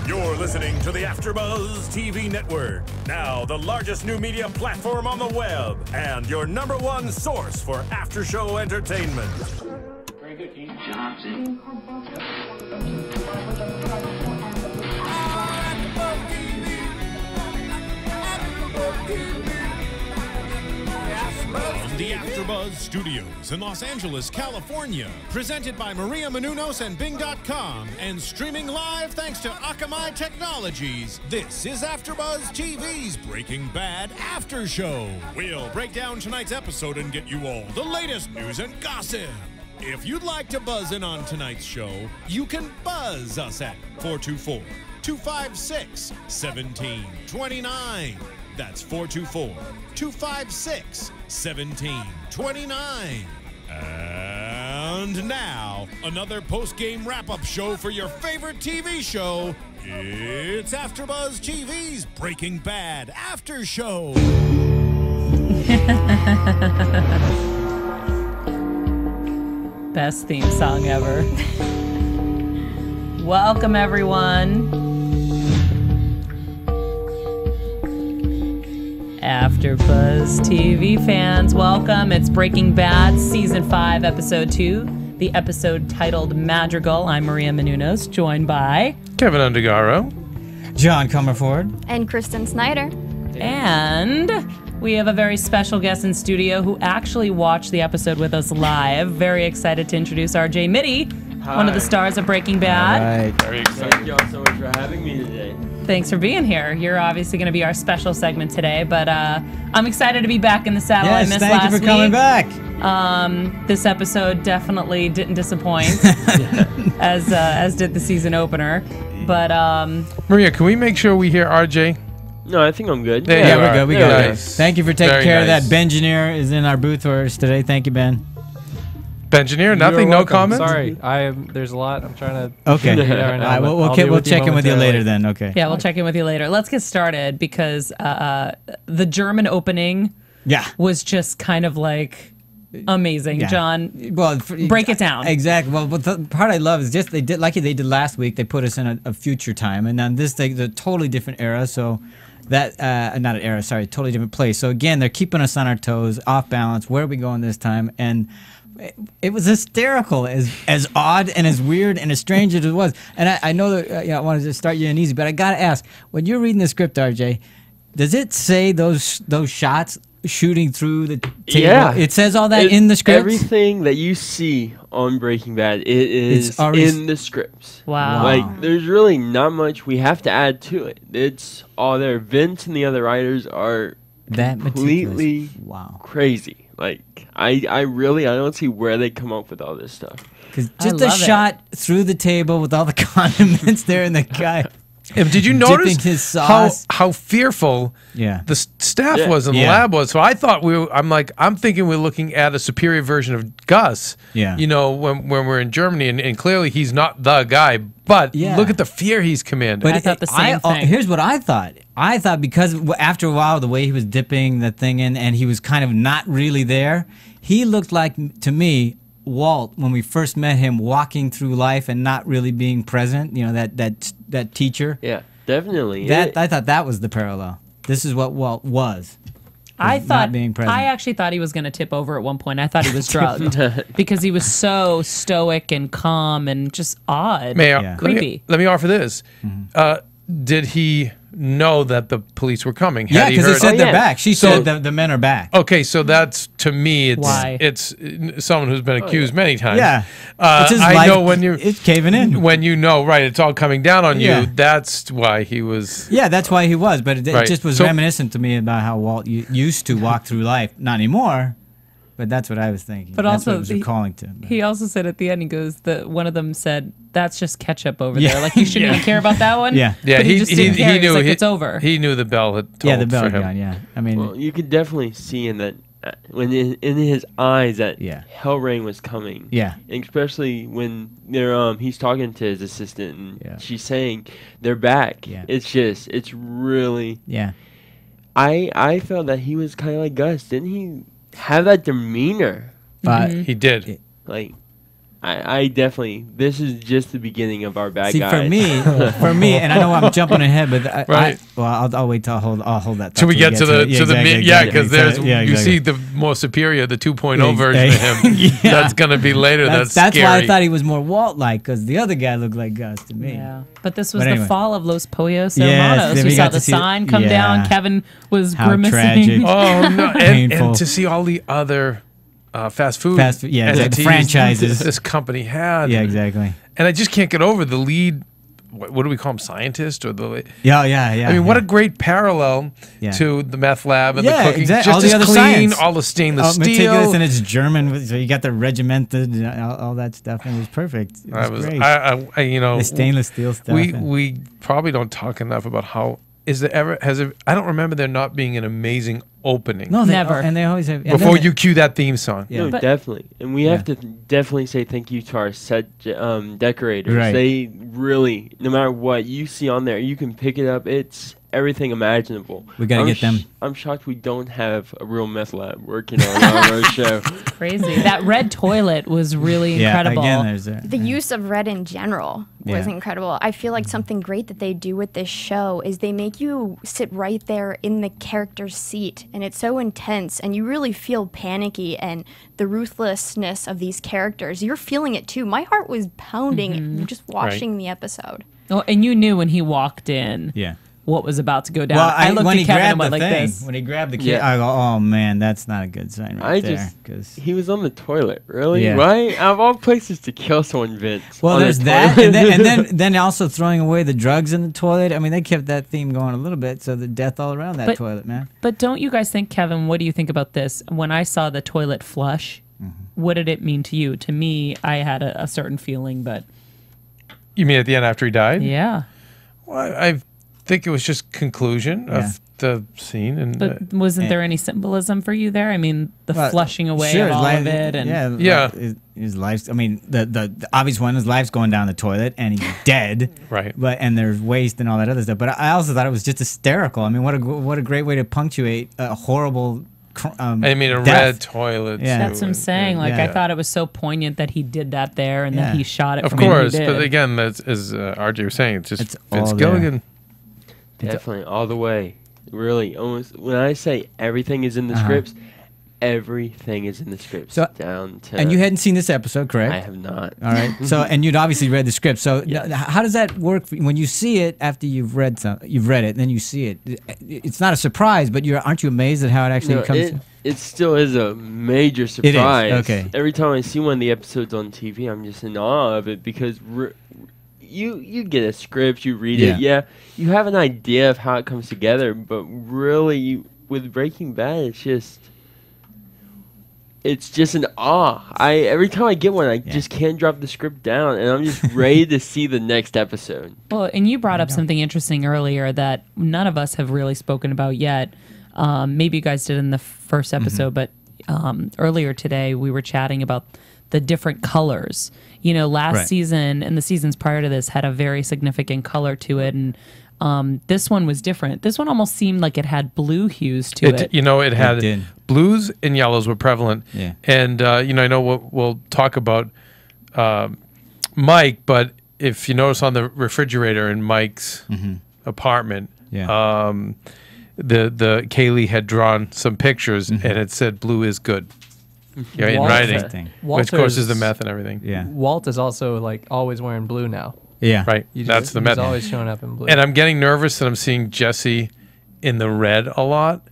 You're listening to the AfterBuzz TV Network, now the largest new media platform on the web, and your #1 source for after-show entertainment. Very good, Keith. Johnson. From the AfterBuzz Studios in Los Angeles, California, presented by Maria Menounos and Bing.com, and streaming live thanks to Akamai Technologies, this is AfterBuzz TV's Breaking Bad After Show. We'll break down tonight's episode and get you all the latest news and gossip. If you'd like to buzz in on tonight's show, you can buzz us at 424-256-1729. That's 424-256-1729. And now, another post-game wrap-up show for your favorite TV show. It's AfterBuzz TV's Breaking Bad After Show. Best theme song ever. Welcome, everyone. AfterBuzz TV fans, welcome. It's Breaking Bad, Season 5, Episode 2, the episode titled Madrigal. I'm Maria Menounos, joined by... Keven Undergaro. John Comerford. And Kristen Snyder. And we have a very special guest in studio who actually watched the episode with us live. Very excited to introduce RJ Mitte, one of the stars of Breaking Bad. All right. Very excited. Thank you all so much for having me today. Thanks for being here. You're obviously going to be our special segment today, but I'm excited to be back in the saddle. Yes, I missed thank last you for coming week. back. This episode definitely didn't disappoint, as did the season opener. But Maria, can we make sure we hear RJ? No, I think I'm good. There Yeah, you we're are. good. We There got you it. are. Thank you for taking Very care nice. of that. Ben Engineer is in our booth for us today. Thank you, Ben. Bengineer, nothing, no comment? Sorry, there's a lot. I'm trying to. Okay. figure it out right now, All right, but we'll I'll be with you check in with you later momentarily. then. Okay. yeah, we'll check in with you later. Let's get started because the German opening Yeah. was just kind of like amazing. Yeah. John, Well, break it down. Exactly. Well, but the part I love is just they did like they did last week. They put us in a future time, and then this thing's a totally different era. So that not an era, sorry, totally different place. So again, they're keeping us on our toes, off balance. Where are we going this time? And it was hysterical, as odd and as weird and as strange as it was. And I know that I wanted to start you in easy, but I gotta ask: when you're reading the script, RJ, does it say those shots shooting through the table? Yeah. It says all that in the script. Everything that you see on Breaking Bad, it is It's already in the scripts. Wow. Like, there's really not much we have to add to it. It's all there. Vince and the other writers are That completely meticulous. Wow. crazy. Like, I don't see where they come up with all this stuff. Because I just a love it. shot through the table with all the condiments there and the guy. Did you Dipping notice his sauce. how fearful Yeah. the staff Yeah. was in the Yeah. lab was? So I thought I'm thinking we're looking at a superior version of Gus. Yeah. You know, when we're in Germany, and clearly he's not the guy. But Yeah. look at the fear he's commanded. I thought the same thing. Here's what I thought. I thought because after a while, the way he was dipping the thing in and he was kind of not really there, he looked like, to me, Walt, when we first met him, walking through life and not really being present. You know, that teacher. Yeah, definitely. I thought that was the parallel. This is what Walt was. I not thought being present. I actually thought he was going to tip over at one point. I thought he was drugged because he was so stoic and calm and just odd. May I- Yeah. Creepy. Let me offer this. Did he know that the police were coming? Yeah, Had because heard- they said Oh, they're yeah. back. She So- said the men are back. Okay, so that's, to me, Why? it's someone who's been accused many times. Yeah. It's his I life- know when you it's caving in. when you know, right, it's all coming down on Yeah. you. That's why he was. Yeah, that's why he was. But it Right. just was So- reminiscent to me about how Walt used to walk through life. Not anymore, but that's what I was thinking. But that's also what I was recalling to. He also said at the end, he goes, one of them said, "That's just ketchup over Yeah. there. Like you shouldn't even care about that one." Yeah. Yeah, but he just didn't care. He was like, it's over. He knew the bell had tolled Yeah, the bell for him. gun. Yeah, I mean, Well, you could definitely see in that when in his eyes that Yeah. hell rain was coming. Yeah. And especially when he's talking to his assistant and Yeah. she's saying they're back. Yeah. It's really. yeah. I felt that he was kind of like Gus. Didn't he have that demeanor? But He did. Like I definitely. This is just the beginning of our bad See, guys. for me, and I know I'm jumping ahead, but Right. I'll wait till I'll hold that. Till we get to the because there's yeah, you see the more superior, the 2.0 version of him. Yeah. That's gonna be later. That's why I scary. thought he was more Walt-like, because the other guy looked like Gus to me. Yeah, but this was But the anyway. fall of Los Pollos Yes, Hermanos. then We we saw got the to see sign come down. yeah. Kevin was How grimacing. tragic. Oh no! And Painful. to see all the other fast food, Yeah, exactly. entities Franchises. this company had. Yeah, exactly. And I just can't get over the lead. What do we call him? Scientist or the? Yeah. I mean, what a great parallel Yeah. to the meth lab and Yeah, the cooking. exactly. Just All the as other clean, science. all the stainless meticulous, steel. and it's German, so you got the regimented, all that stuff, and it was perfect. It was great. I you know, the stainless steel stuff. we probably don't talk enough about how I don't remember there not being an amazing opening. no, Never. and they always have. and Before then you cue that theme song. Yeah. No, But- definitely. And we have to definitely say thank you to our set decorators. Right. They really, no matter what you see on there, you can pick it up. It's everything imaginable. We gotta get them. I'm shocked we don't have a real meth lab working on our show. Crazy. That red toilet was really yeah, incredible. again, there's a, The use of red in general was Yeah. incredible. I feel like something great that they do with this show is they make you sit right there in the character's seat, and it's so intense, and you really feel panicky and the ruthlessness of these characters. You're feeling it too. My heart was pounding just watching the episode. Oh, and you knew when he walked in yeah. what was about to go down. Well, I looked when at he Kevin and grabbed went the like thing, this. when he grabbed the kid, Yeah. I go, "Oh man, that's not a good sign right I there." just, 'cause- he was on the toilet, really? Yeah. Right? Out of all places to kill someone, Vince. well, on the there's that, toilet. and then also throwing away the drugs in the toilet. I mean, they kept that theme going a little bit, so the death all around that But- toilet, man. But don't you guys think, Kevin, what do you think about this? When I saw the toilet flush, what did it mean to you? To me, I had a certain feeling, but You mean at the end after he died? yeah. Well, I think it was just conclusion Yeah. of the scene, and But wasn't there any symbolism for you there? I mean, the Well, flushing away sure, of his all life- of it. And yeah, Yeah. his life's. I mean, the obvious one, his life's going down the toilet, and he's dead. Right. But and there's waste and all that other stuff. But I also thought it was just hysterical. I mean, what a great way to punctuate a horrible. I mean, a death. red toilet. Yeah. too, That's what I'm and- saying. Like, Yeah. I thought it was so poignant that he did that there and Yeah. that he shot it Of from where he course, did. but again, that's as RJ was saying, it's just It's Vince all there. Gilligan. Definitely, all the way. Really, almost. When I say everything is in the Uh-huh. scripts, everything is in the scripts. So- down to. And you hadn't seen this episode, correct? I have not. All right. So, and you'd obviously read the script. So, Yes. how does that work for you? When you see it after you've read it, and then you see it? It's not a surprise, but aren't you amazed at how it actually No, comes? it still is a major is, surprise. okay. Every time I see one of the episodes on TV, I'm just in awe of it because you get a script, you read it, yeah, you have an idea of how it comes together, but really, with Breaking Bad, it's just an awe. Every time I get one, I just can't drop the script down, and I'm just ready to see the next episode. Well, and you brought up something interesting earlier that none of us have really spoken about yet. Maybe you guys did in the first episode, but earlier today we were chatting about the different colors. You know, last season and the seasons prior to this had a very significant color to it, and this one was different. This one almost seemed like it had blue hues to it. You know, it had did. blues and yellows were prevalent. Yeah. And, you know, I know we'll talk about Mike, but if you notice on the refrigerator in Mike's apartment, Yeah. the Kaylee had drawn some pictures and it said blue is good. Yeah, in Walter. writing. Interesting. Which, of course, is the Walter's- meth and everything. Yeah. Walt is also like always wearing blue now. Yeah. Right. You That's just- the he's meth. always showing up in blue. And I'm getting nervous that I'm seeing Jesse in the red a lot.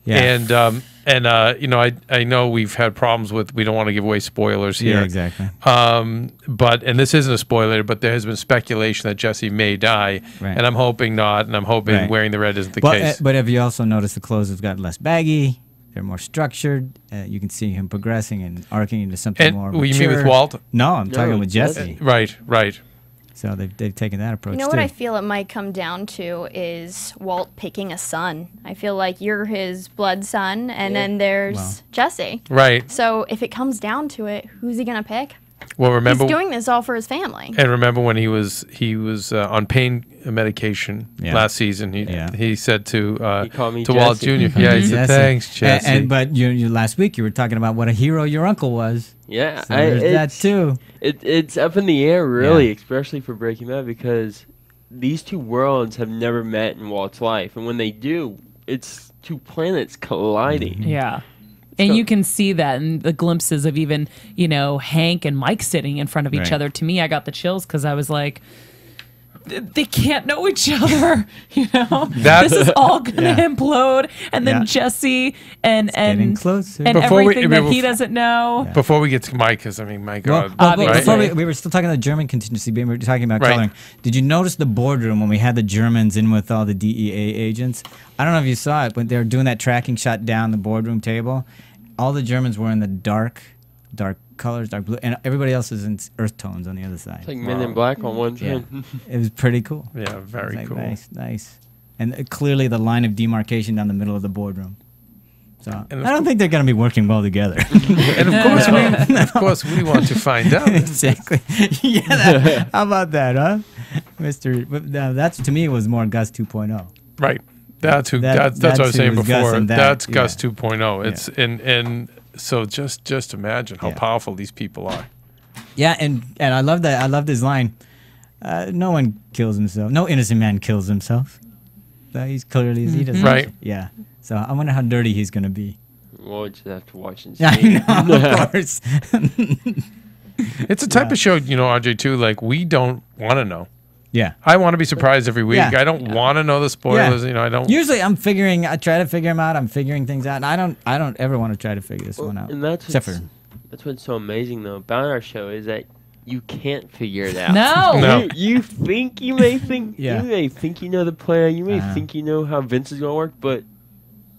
Yeah. And you know, I know we've had problems with, we don't want to give away spoilers here. Yeah. Exactly. And this isn't a spoiler, but there has been speculation that Jesse may die, Right. and I'm hoping not, and I'm hoping Right. wearing the red isn't the But case. but have you also noticed the clothes have got less baggy? They're more structured. You can see him progressing and arcing into something And more. well, you mean with mature. Walt? No, I'm talking with Jesse. Jesse. Right. So they've taken that approach You know too. what I feel it might come down to is Walt picking a son. I feel like you're his blood son, and then there's Wow. Jesse. Right. So if it comes down to it, who's he gonna pick? Well, remember He's doing this all for his family. And remember when he was on pain medication last season. He said to called me Walt Jr. Yeah, he said thanks, Jesse. But you last week you were talking about what a hero your uncle was. Yeah, so there's that too. It's up in the air, really, especially for Breaking Bad, because these two worlds have never met in Walt's life, and when they do, it's two planets colliding. Yeah. And you can see that in the glimpses of even, Hank and Mike sitting in front of each other. To me, I got the chills because I was like, they can't know each other. This is all going to implode. And then Jesse and closer. And everything that he doesn't know. Before we get to Mike, because my God. Before we were still talking about the German contingency, we were talking about coloring. Did you notice the boardroom when we had the Germans in with all the DEA agents? I don't know if you saw it, but they were doing that tracking shot down the boardroom table. All the Germans were in the dark colors, dark blue, and everybody else is in earth tones on the other side. It's like Men in Black on one side. It was pretty cool. Yeah, very cool. Nice. And clearly the line of demarcation down the middle of the boardroom. So I don't think they're going to be working well together. And of course, we want to find out. Exactly. How about that, huh, Mister? That's to me was more Gus 2.0. Right. That's what I was saying before. That's Gus 2.0. It's and so just imagine how powerful these people are. Yeah, and I love that. I love this line. No one kills himself. No innocent man kills himself. He's clearly he doesn't. Right. Yeah. So I wonder how dirty he's gonna be. We'll just have to watch and see. I know, of course. It's a type of show, RJ, too. Like we don't want to know. Yeah, I want to be surprised every week. I don't want to know the spoilers. I don't. Usually, I try to figure them out. I'm figuring things out, and I don't ever want to try to figure this one out. And that's what's so amazing though about our show is that you can't figure it out. No. You think you may think you may think you know the plan. You may think you know how Vince is gonna work, but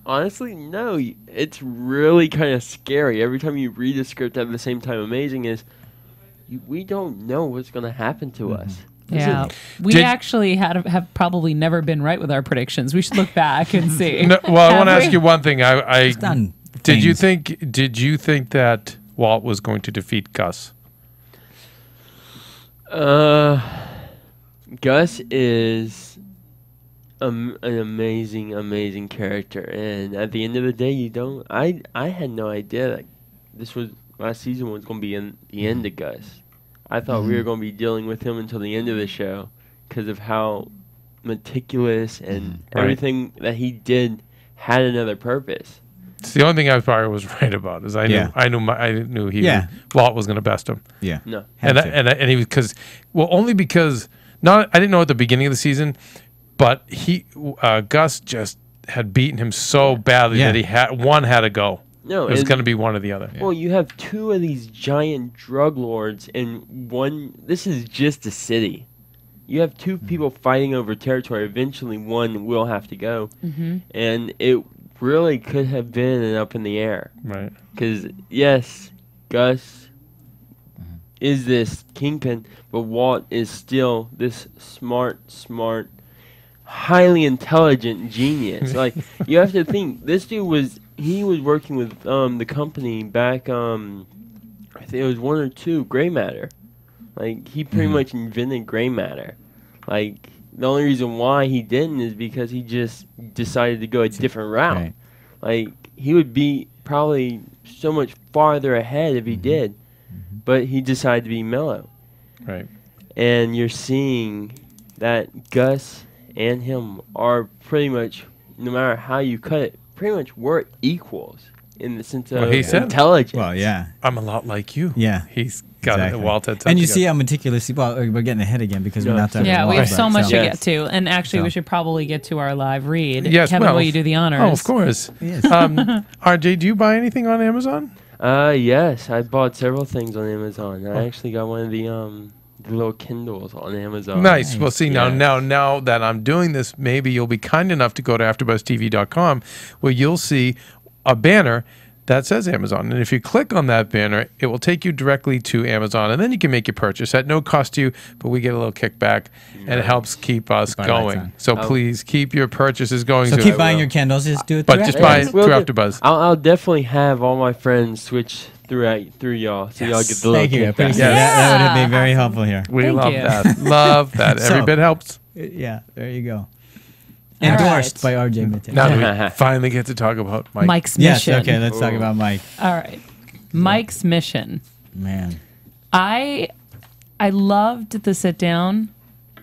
honestly, no. It's really kind of scary every time you read the script at the same time. Amazing is we don't know what's gonna happen to us. Yeah, we actually have probably never been right with our predictions. We should look back and see. No, well, I want to ask you one thing. Did you think that Walt was going to defeat Gus? Gus is an amazing character, and at the end of the day, I had no idea that last season was going to be in the end of Gus. I thought we were going to be dealing with him until the end of the show because of how meticulous and everything that he did had another purpose. It's the only thing I probably was right about is I knew Walt was going to best him. Yeah, no, and he was because I didn't know at the beginning of the season, but Gus just had beaten him so badly that had to go. No, it was going to be one or the other. Well, you have two of these giant drug lords, and this is just a city. You have two people fighting over territory. Eventually, one will have to go. And it really could have been an up in the air. Right. Because, yes, Gus is this kingpin, but Walt is still this smart, highly intelligent genius. Like, you have to think, this dude was working with the company back, I think it was 1 or 2, gray matter. Like, he pretty much invented gray matter. Like, the only reason why he didn't is because he just decided to go a different route. Right. Like, he would be probably so much farther ahead if he did. But he decided to be mellow. Right. And you're seeing that Gus and him are pretty much, no matter how you cut it, pretty much we're equals in the sense of intelligence. Well, yeah. I'm a lot like you. Yeah. He's got it. Walt had and you see how meticulous. Well, we're getting ahead again because we're not talking. Yeah, we have so much to get to, and actually, we should probably get to our live read. Yes, Kevin, will you do the honors? Oh, of course. Yes. RJ, do you buy anything on Amazon? Yes, I bought several things on Amazon. I actually got one of the little Kindles on Amazon. Nice. Well, see, now that I'm doing this, maybe you'll be kind enough to go to AfterBuzzTV.com where you'll see a banner that says Amazon. And if you click on that banner, it will take you directly to Amazon. And then you can make your purchase at no cost to you, but we get a little kickback, and it helps keep us going. So please keep your purchases going. So keep buying your Kindles. Just do it just buy it through AfterBuzz. I'll definitely have all my friends switch through y'all, so y'all get the little Thank you. I kickback. appreciate Yeah. that. That would be very helpful here. We Thank love you. that. Love that. Every So- bit helps. Yeah, there you go. All Endorsed right. by RJ Mitte. Now we finally get to talk about Mike. Mike's Yes, mission. okay, let's talk about Mike. All right. Mike's mission. Man. I loved the sit down,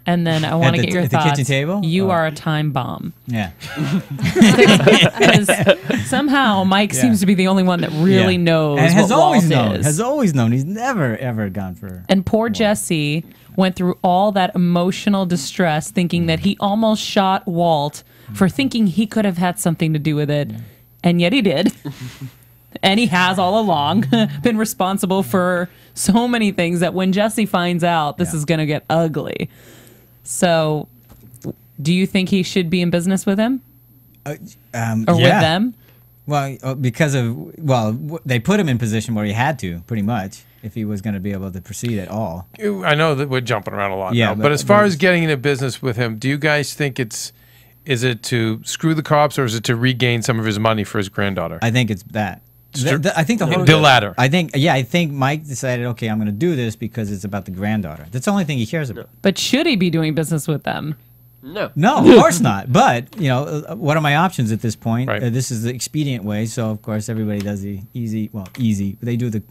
and then I want to the- get your at the thoughts. kitchen table? You Oh. are a time bomb. Yeah. Because somehow Mike Yeah. seems to be the only one that really Yeah. knows and has what always Walt known. is. Has always known. He's never ever gone for. And poor Jesse went through all that emotional distress thinking that he almost shot Walt for thinking he could have had something to do with it. And yet he did. And he has all along been responsible for so many things that when Jesse finds out, this is going to get ugly. So, do you think he should be in business with him? Or with them? Well, because of they put him in position where he had to, pretty much, if he was going to be able to proceed at all. I know that we're jumping around a lot Yeah, now, but but- as far but- as getting into business with him, do you guys think is it to screw the cops or is it to regain some of his money for his granddaughter? I think it's that. I think Yeah, the latter. I think Mike decided, okay, I'm going to do this because it's about the granddaughter. That's the only thing he cares about. But should he be doing business with them? No. No, of course not. But what are my options at this point? Right. This is the expedient way. So of course everybody does the easy. They do the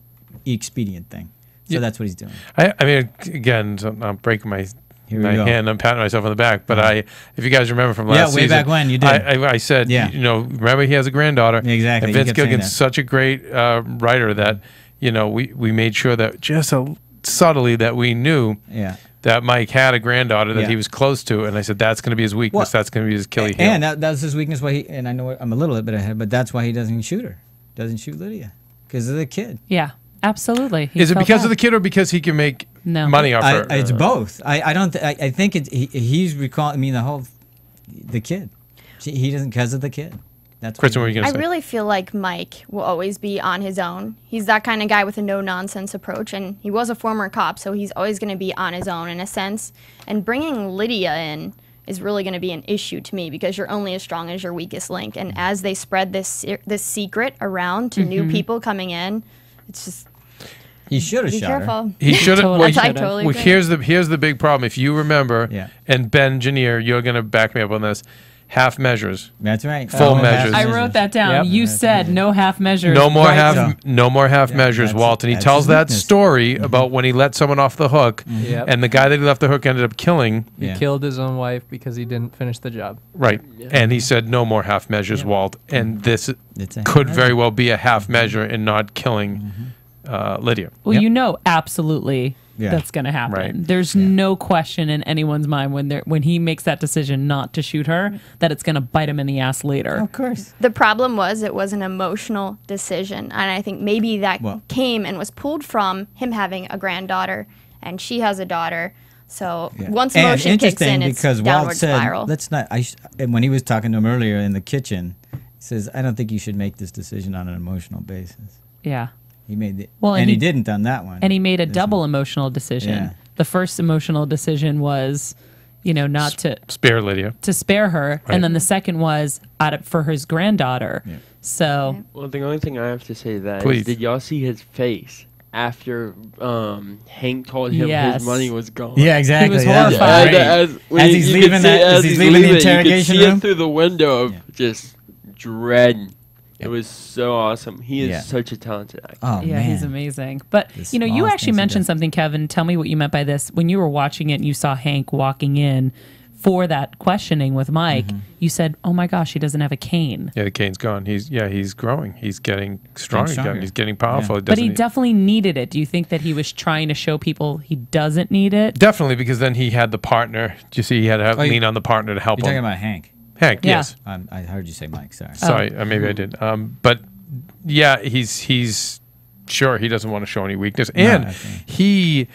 expedient thing. So that's what he's doing. I mean, again, so I'm breaking my Here we go. hand. I'm patting myself on the back. But if you guys remember from Yeah, last way season, back when, you did. I said, Yeah. remember he has a granddaughter. Exactly, And you Vince kept saying Gilligan's that. such a great writer that we made sure that just subtly that we knew. Yeah. That Mike had a granddaughter that Yeah. he was close to, and I said that's going to be his weakness. Well, that's going to be his Achilles heel. And that's his weakness. And I know I'm a little bit ahead, but that's why he doesn't shoot her. Doesn't shoot Lydia because of the kid. Yeah, absolutely. He Is it felt because that. of the kid or because he can make money off her? It's both. I don't. I think he's recalling. I mean, the kid. He doesn't because of the kid. That's Kristen, what were you going I to say? really feel like Mike will always be on his own. He's that kind of guy with a no-nonsense approach, and he was a former cop, so he's always going to be on his own in a sense. And bringing Lydia in is really going to be an issue to me because you're only as strong as your weakest link. And as they spread this secret around to new people coming in, it's just He should have be shot her. careful. He should have. Totally I totally agree. Here's the big problem. If you remember, Yeah. and Ben Janier, you're going to back me up on this. Half measures. That's right. Full half measures. I wrote that down. Yep. You said no half measures. No more right? half. No more half measures, that's- Walt. And he that's tells his that weakness. story about when he let someone off the hook, Yep. and the guy that he left the hook ended up killing. He Yeah. killed his own wife because he didn't finish the job. Right. And he said, "No more half measures, Walt." And this It's a could half very well be a half measure in not killing Lydia. Well, Yep. you know, absolutely, Yeah. that's going to happen. Right. There's no question in anyone's mind when he makes that decision not to shoot her that it's going to bite him in the ass later. Of course. The problem was it was an emotional decision, and I think maybe that came and was pulled from him having a granddaughter, and she has a daughter. So once And emotion kicks interesting in, it's because downward Walt said, spiral. "Let's not." And when he was talking to him earlier in the kitchen, he says, "I don't think you should make this decision on an emotional basis." Yeah. He made it, Well, and and he he- didn't on that one. And he made a This double one. emotional decision. Yeah. The first emotional decision was, not to Spare Lydia. spare her, Right. and then the second was for his granddaughter. Yeah. So Well, the only thing I have to say to that is, Please. did y'all see his face after Hank told him Yes. his money was gone? Yeah, exactly. He was yeah. horrified. When As you- he's you could leaving see- that- as he's leaving the leaving it, interrogation you could see room? it through the window of Yeah. just dread. Yep. It was so awesome. He is Yeah. such a talented actor. Oh yeah, man, he's amazing. But The you smallest actually things he mentioned does. something, Kevin. Tell me what you meant by this. When you were watching it and you saw Hank walking in for that questioning with Mike, you said, "Oh my gosh, he doesn't have a cane." Yeah, the cane's gone. He's growing. He's getting stronger. stronger. He's getting powerful. Yeah. It But he doesn't- definitely needed it. Do you think that he was trying to show people he doesn't need it? Definitely, because then he had the partner. Do you see? He had to Oh, you- lean on the partner to help You're talking him. about Hank. Hank, Yeah. yes. I heard you say Mike. Sorry. Sorry, maybe I did. But yeah, he's sure he doesn't want to show any weakness, and I think-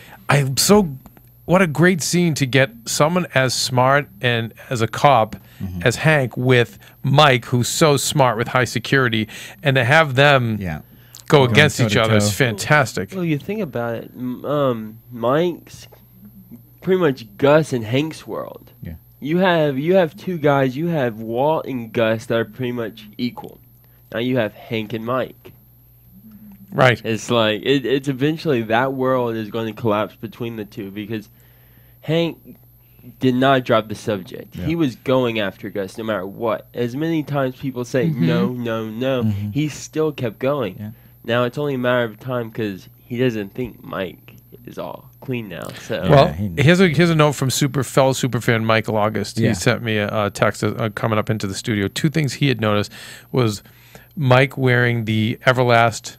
what a great scene to get someone as smart and as a cop as Hank with Mike, who's so smart with high security, and to have them Yeah. go Going against each other is toe-to-toe. fantastic. Well, you think about it, Mike's pretty much Gus and Hank's world. Yeah. You have two guys. You have Walt and Gus that are pretty much equal. Now you have Hank and Mike. Right. It's like it's eventually that world is going to collapse between the two because Hank did not drop the subject. Yeah. He was going after Gus no matter what. As many times people say no, no, no, he still kept going. Yeah. Now it's only a matter of time because he doesn't think Mike is all clean now. So Well, Yeah, here's a note from fellow superfan Michael August. Yeah. He sent me a text coming up into the studio. 2 things he had noticed was Mike wearing the Everlast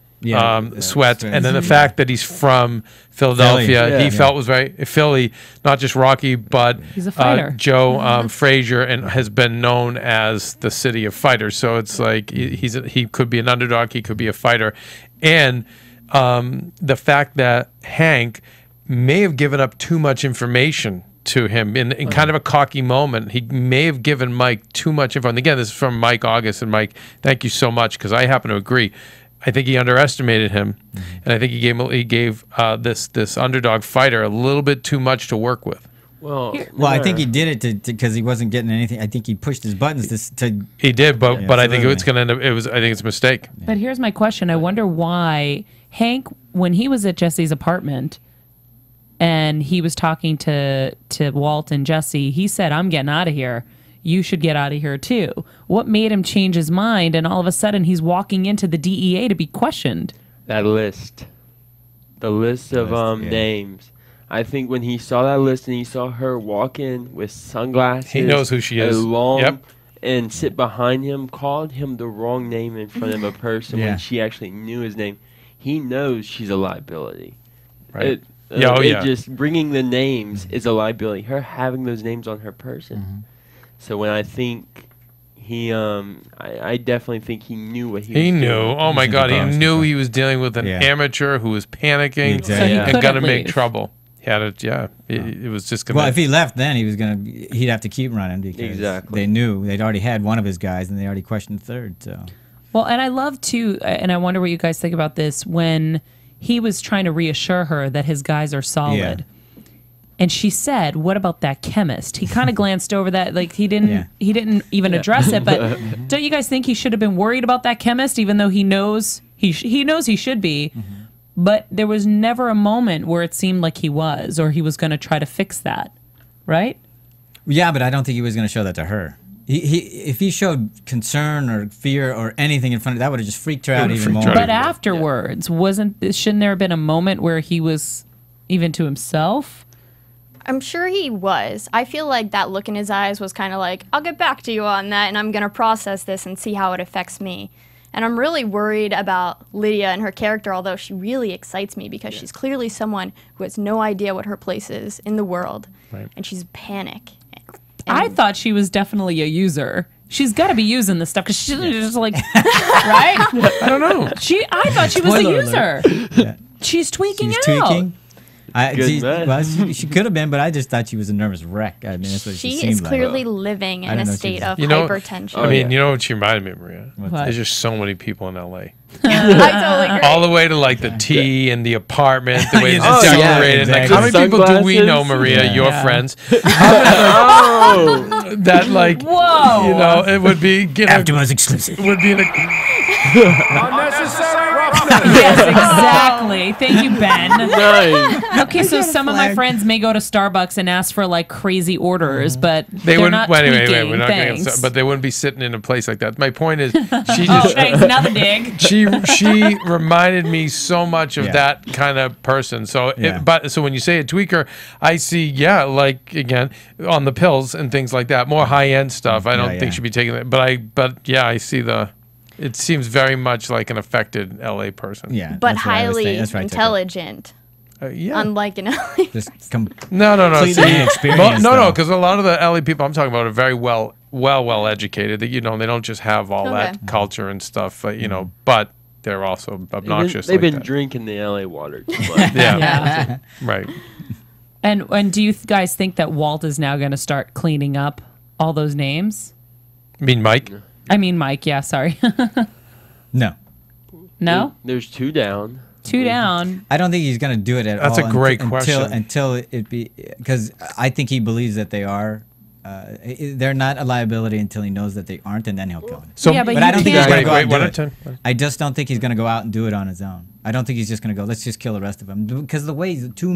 sweats, and then the fact that he's from Philadelphia. Philly. He felt was very Philly, not just Rocky, but He's a fighter. Joe Frazier, and has been known as the city of fighters. So it's like he could be an underdog, he could be a fighter, and the fact that Hank may have given up too much information to him in kind of a cocky moment. He may have given Mike too much info. And again, this is from Mike August. And Mike, thank you so much, because I happen to agree. I think he underestimated him, and I think he gave this underdog fighter a little bit too much to work with. well, I think he did it because he wasn't getting anything. I think he pushed his buttons to. He did, but I think absolutely. it's going to end up. I think it's a mistake. But here's my question. I wonder why Hank, when he was at Jesse's apartment and he was talking to Walt and Jesse, he said, "I'm getting out of here. You should get out of here too." What made him change his mind and all of a sudden he's walking into the DEA to be questioned? that list, the list of names. I think when he saw that list and he saw her walk in with sunglasses, He knows who she is. Long, and sit behind him, called him the wrong name in front of a person when she actually knew his name. He knows she's a liability. Right. Just bringing the names is a liability. Her having those names on her person. So when I think he, I definitely think he knew what he was He knew. doing. Oh my God, he boss. knew he was dealing with an Yeah. amateur who was panicking Exactly. So he and couldn't going to make leave. trouble. He had it. Yeah, it was just going to. Well, if he left, then he'd have to keep running because Exactly. they knew they'd already had one of his guys and they already questioned the third. So Well, and I love too, and I wonder what you guys think about this, when he was trying to reassure her that his guys are solid. And she said, "What about that chemist?" He kind of glanced over that, like he didn't even address it. But don't you guys think he should have been worried about that chemist, even though he knows he should be? But there was never a moment where it seemed like he was, or he was going to try to fix that, right? yeah, but I don't think he was going to show that to her. If he showed concern or fear or anything in front of that, would have just freaked her out even more. But afterwards, shouldn't there have been a moment where he was even to himself? I'm sure he was. I feel like that look in his eyes was kind of like, I'll get back to you on that, and I'm going to process this and see how it affects me. And I'm really worried about Lydia and her character, although she really excites me because she's clearly someone who has no idea what her place is in the world. Right. And she's panic. I thought she was definitely a user. She's got to be using this stuff because she's just like, right? I don't know. I thought she was a Spoiler user. Yeah. She's tweaking She's out. tweaking. Good man. Well, she could have been, but I just thought she was a nervous wreck. I mean, that's what she She seemed is like. clearly living in didn't a know she state was- of You know, hypertension. I mean, you know what she reminded me of, Maria? What? There's just so many people in L.A. I totally agree. All the way to like the tea and the apartment, the way it's Oh, yeah, decorated. Like, exactly. how many people do we know, Sunglasses? Maria? Yeah. Your Yeah. friends. Oh, That like, Whoa. you know, it would be AFTERBUZZ exclusive. would be Unnecessary roughness. Yes, exactly. Thank you, Ben. nice. Okay, so some of my friends may go to Starbucks and ask for like crazy orders, but They they're wouldn't. not Wait, tweaking. we're not going Thanks. to. But they wouldn't be sitting in a place like that. My point is, she Oh, just thanks. Another dig. she reminded me so much of Yeah. that kind of person. So, Yeah. but so when you say a tweaker, I see, like again on the pills and things like that, more high end stuff. I don't Yeah, think yeah. should be taking that. But I see the. It seems very much like an affected LA person. Yeah, But that's what I was highly thinking. That's right, Tucker. intelligent, Yeah. unlike an LA. Just No. completely See, inexperienced, no, though. because a lot of the LA people I'm talking about are very well educated. That they don't just have all that Okay. culture and stuff. But they're also obnoxious. They've like been that. drinking the LA water too much. Yeah, Yeah. right. And do you guys think that Walt is now going to start cleaning up all those names? I mean, Mike. I mean, Mike. Yeah, sorry. no. No, There's 2 down. 2 down. I don't think he's going to do it at That's all. a great question. Until it be because I think he believes that they are they're not a liability until he knows that they aren't, and then he'll kill him. So, Yeah, but I don't think he's going to go out and do one it. at a time. I just don't think he's going to go out and do it on his own. I don't think he's just going to go, let's just kill the rest of them. Because the way two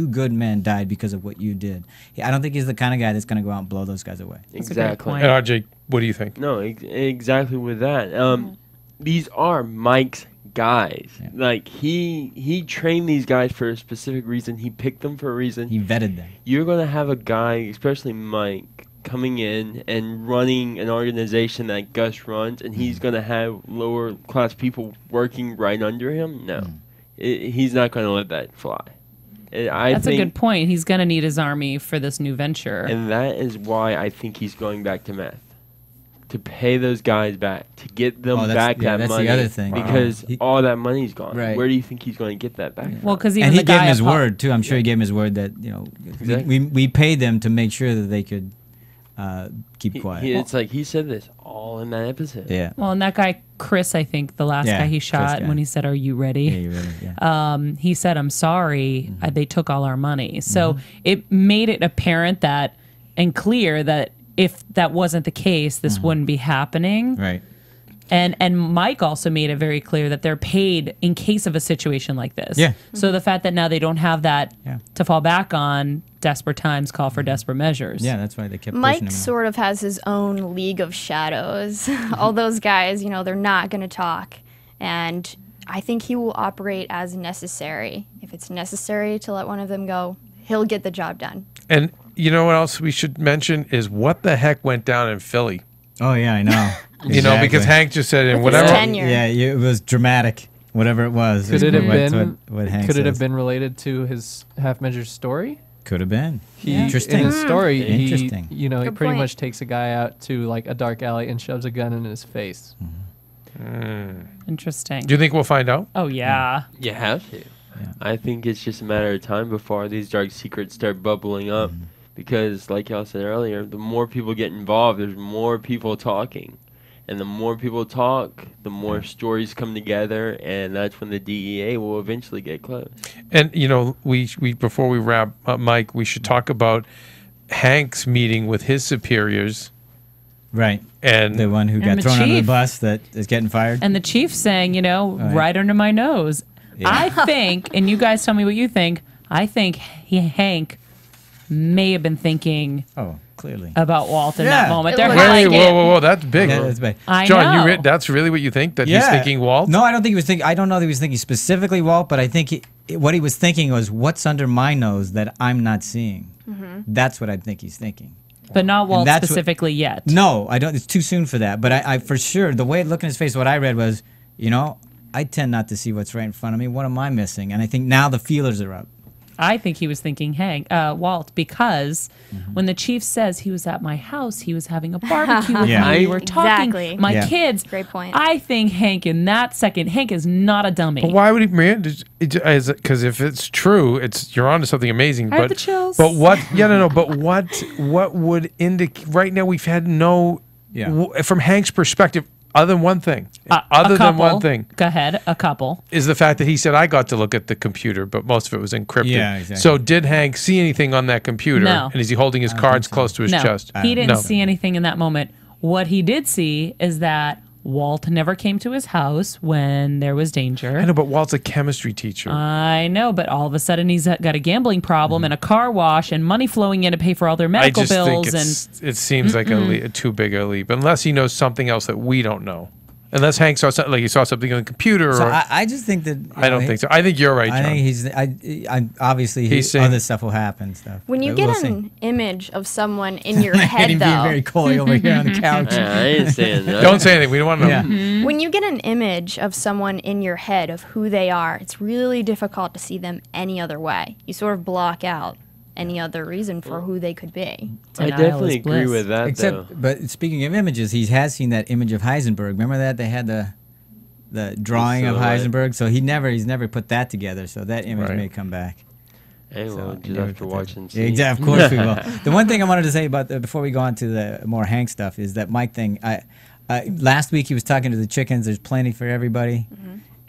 good men died because of what you did. I don't think he's the kind of guy that's going to go out and blow those guys away. Exactly. point. And RJ, what do you think? No, exactly with that. These are Mike's guys. Yeah. Like he trained these guys for a specific reason. He picked them for a reason. He vetted them. You're gonna have a guy, especially Mike, coming in and running an organization that Gus runs, and he's gonna have lower class people working right under him. No, he's not gonna let that fly. That's a good point. He's going to need his army for this new venture. And that is why I think he's going back to meth. To pay those guys back, to get them back that that's money. the other thing. Because all that money's gone. Right. Where do you think he's going to get that back? Well, because even And he the gave guy him his at word, too. I'm sure he gave him his word that, Exactly. we paid them to make sure that they could keep quiet. It's like he said this all in that episode. Yeah. Well, and that guy, Chris, I think, the last Yeah, guy he Chris shot guy. when he said, "Are you ready?" Yeah, you really, yeah. He said, "I'm sorry, they took all our money." So it made it apparent that and clear that if that wasn't the case, this wouldn't be happening. Right. And Mike also made it very clear that they're paid in case of a situation like this. Yeah. So the fact that now they don't have that to fall back on, desperate times call for desperate measures. Yeah, that's why they kept pushing Mike him. sort of has his own League of Shadows. All those guys, they're not going to talk. And I think he will operate as necessary. If it's necessary to let one of them go, he'll get the job done. And you know what else we should mention is what the heck went down in Philly. Oh, yeah, I know. Because Hank just said, and With his whatever. tenure. Yeah, it was dramatic. Whatever it was. Could it have been? What Hank Could it have says. been related to his half measure story? Could have been. In his story, Interesting. he Good pretty point. much takes a guy out to like a dark alley and shoves a gun in his face. Interesting. Do you think we'll find out? Oh, yeah. You have to. I think it's just a matter of time before these dark secrets start bubbling up. Because, like y'all said earlier, the more people get involved, there's more people talking. And the more people talk, the more stories come together, and that's when the DEA will eventually get close. And we before we wrap up, Mike, we should talk about Hank's meeting with his superiors. Right. And the one who And got the thrown under the chief. bus that is getting fired. And the chief saying, right under my nose. Yeah. I think, and you guys tell me what you think, I think Hank may have been thinking clearly. about Walt in that moment. It They're looked like like it. Whoa, that's big. Yeah, that's big. I John, know. that's really what you think? That he's thinking Walt? No, I don't think he was thinking. I don't know that he was thinking specifically Walt, but I think what he was thinking was, what's under my nose that I'm not seeing? That's what I think he's thinking. But not Walt that's specifically yet. No, I don't. It's too soon for that. But I for sure, the way it looked in his face, what I read was, I tend not to see what's right in front of me. What am I missing? And I think now the feelers are up. I think he was thinking Walt, because when the chief says he was at my house, he was having a barbecue with Yeah. me. We were talking. Exactly. My Yeah. kids. Great point. I think Hank in that second, Hank is not a dummy. But why would he, Maria? Because if it's true, you're onto something amazing. I have the chills. But what? Yeah, no. But what would indicate? Right now, we've had no. Yeah. From Hank's perspective, other than one thing. A Other than couple. one thing. Go ahead, a couple. Is the fact that he said, I got to look at the computer, but most of it was encrypted. Yeah, exactly. So did Hank see anything on that computer? No. And is he holding his cards close to his No, chest? he didn't No. see anything in that moment. What he did see is that Walt never came to his house when there was danger. I know, but Walt's a chemistry teacher. I know, but all of a sudden he's got a gambling problem and a car wash and money flowing in to pay for all their medical I just bills. think it seems like a too big a leap, unless he knows something else that we don't know. Unless Hank saw something, like he saw something on the computer. So or, I just think that I don't think so. I think you're right, John. I think he's. I obviously He's saying- other stuff will happen. Stuff. When you But get we'll see. an image of someone in your Look at head, him being very though, coy over here on the couch. I ain't saying that. Don't say anything. We don't want to know. Yeah. when you get an image of someone in your head of who they are, it's really difficult to see them any other way. You sort of block out any other reason for who they could be. I Denial definitely is agree bliss. with that, though. Except, but speaking of images, he has seen that image of Heisenberg. Remember that they had the drawing of silhouette. Heisenberg. So he's never put that together. So that image Right. may come back. Hey, So well, he just never have to put that- watch and Yeah, see. exactly. Of course we will. The one thing I wanted to say about before we go on to the more Hank stuff is that Mike thing. Last week he was talking to the chickens. There's plenty for everybody.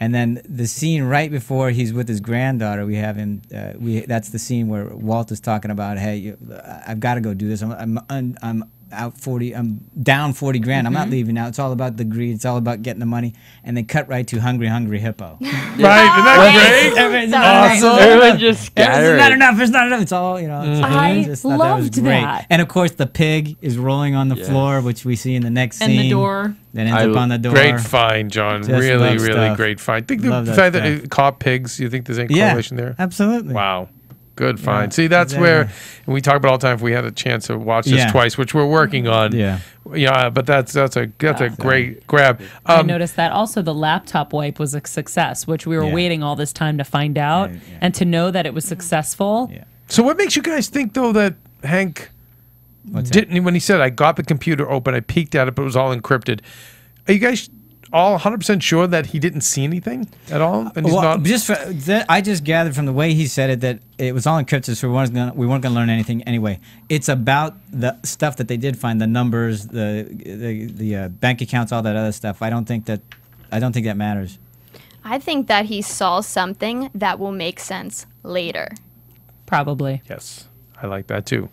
And then the scene right before he's with his granddaughter, we have him. That's the scene where Walt is talking about, "Hey, I've got to go do this. I'm out 40. I'm down 40 grand. I'm not leaving now. It's all about the greed. It's all about getting the money." And they cut right to Hungry Hippo. Right? Isn't that great? Everyone's Awesome. Everyone just scattered. It's not enough. It's not enough. It's all, I just thought that was loved great. that. And of course, the pig is rolling on the floor, which we see in the next scene. And the door. That ends up on the door. Great find, John. Just Really, love really stuff. great find. Think the Love that fact that stuff. caught pigs. You think there's any correlation there? Absolutely. Wow. Good find. Yeah, See, that's exactly. where, and we talk about all the time, if we had a chance to watch this twice, which we're working on. Yeah. Yeah, but that's a great grab. I noticed that also the laptop wipe was a success, which we were waiting all this time to find out, and to know that it was successful. Yeah. So what makes you guys think, though, that Hank didn't, when he said, "I got the computer open, I peeked at it, but it was all encrypted," are you guys all 100% sure that he didn't see anything at all? And he's not. I just gathered from the way he said it that it was all encrypted, so we weren't going to learn anything anyway. It's about the stuff that they did find, the numbers, the bank accounts, all that other stuff. I don't think that matters. I think that he saw something that will make sense later. Probably. Yes, I like that too.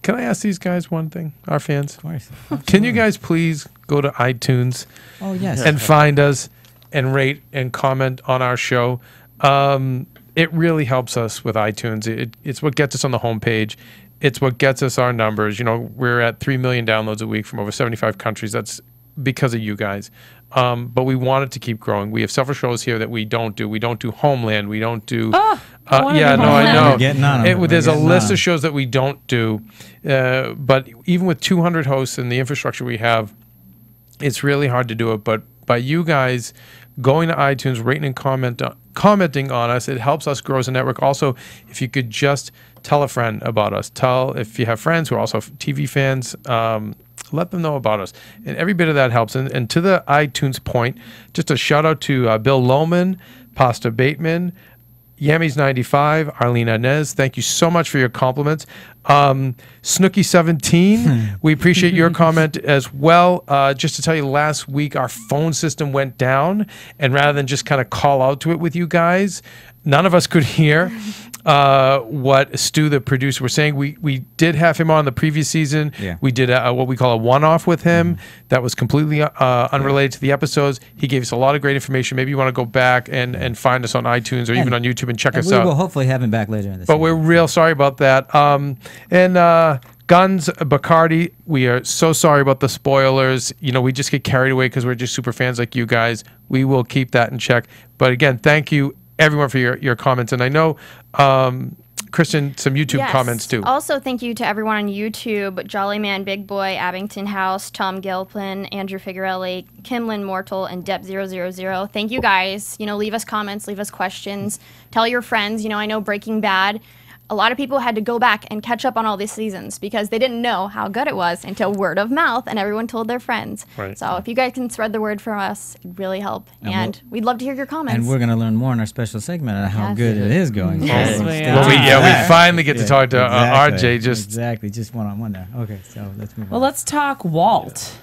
Can I ask these guys one thing, our fans? Of course. Can you guys please go to iTunes Oh yes. and find us and rate and comment on our show? It really helps us with iTunes. It's what gets us on the homepage. It's what gets us our numbers. We're at 3 million downloads a week from over 75 countries. That's because of you guys. But we want it to keep growing. We have several shows here that we don't do. We don't do Homeland. We don't do... I know. We're getting on 'em. There's a list of shows that we don't do. But even with 200 hosts and the infrastructure we have, it's really hard to do it. But by you guys going to iTunes, rating and commenting on us, it helps us grow as a network. Also, if you could just tell a friend about us. If you have friends who are also TV fans, let them know about us. And every bit of that helps. And to the iTunes point, just a shout out to Bill Lohman, Pasta Bateman, Yammy's95, Arlene Inez, thank you so much for your compliments. Snooky17, we appreciate your comment as well. Just to tell you, last week our phone system went down, and rather than just kind of call out to it with you guys, none of us could hear what Stu, the producer, was saying. We did have him on the previous season. Yeah. We did what we call a one-off with him that was completely unrelated to the episodes. He gave us a lot of great information. Maybe you want to go back and find us on iTunes or even on YouTube and check us out. We will hopefully have him back later in the But season. we're real sorry about that. Guns Bacardi, we are so sorry about the spoilers. We just get carried away because we're just super fans like you guys. We will keep that in check. But again, thank you everyone for your comments. And I know, Kristen, some YouTube comments too. Also, thank you to everyone on YouTube: Jolly Man, Big Boy, Abington House, Tom Gilpin, Andrew Figuarelli, Kimlin Mortal, and Dep000. Thank you guys. Leave us comments, leave us questions, tell your friends. I know Breaking Bad, a lot of people had to go back and catch up on all these seasons because they didn't know how good it was until word of mouth and everyone told their friends. Right. So if you guys can spread the word for us, it'd really help. And we'd love to hear your comments. And we're going to learn more in our special segment on how good it is going. Yes, So we stay are. tuned for that. We finally get to talk to RJ. Exactly, just one-on-one there. Okay, so let's move on. Well, let's talk Walt.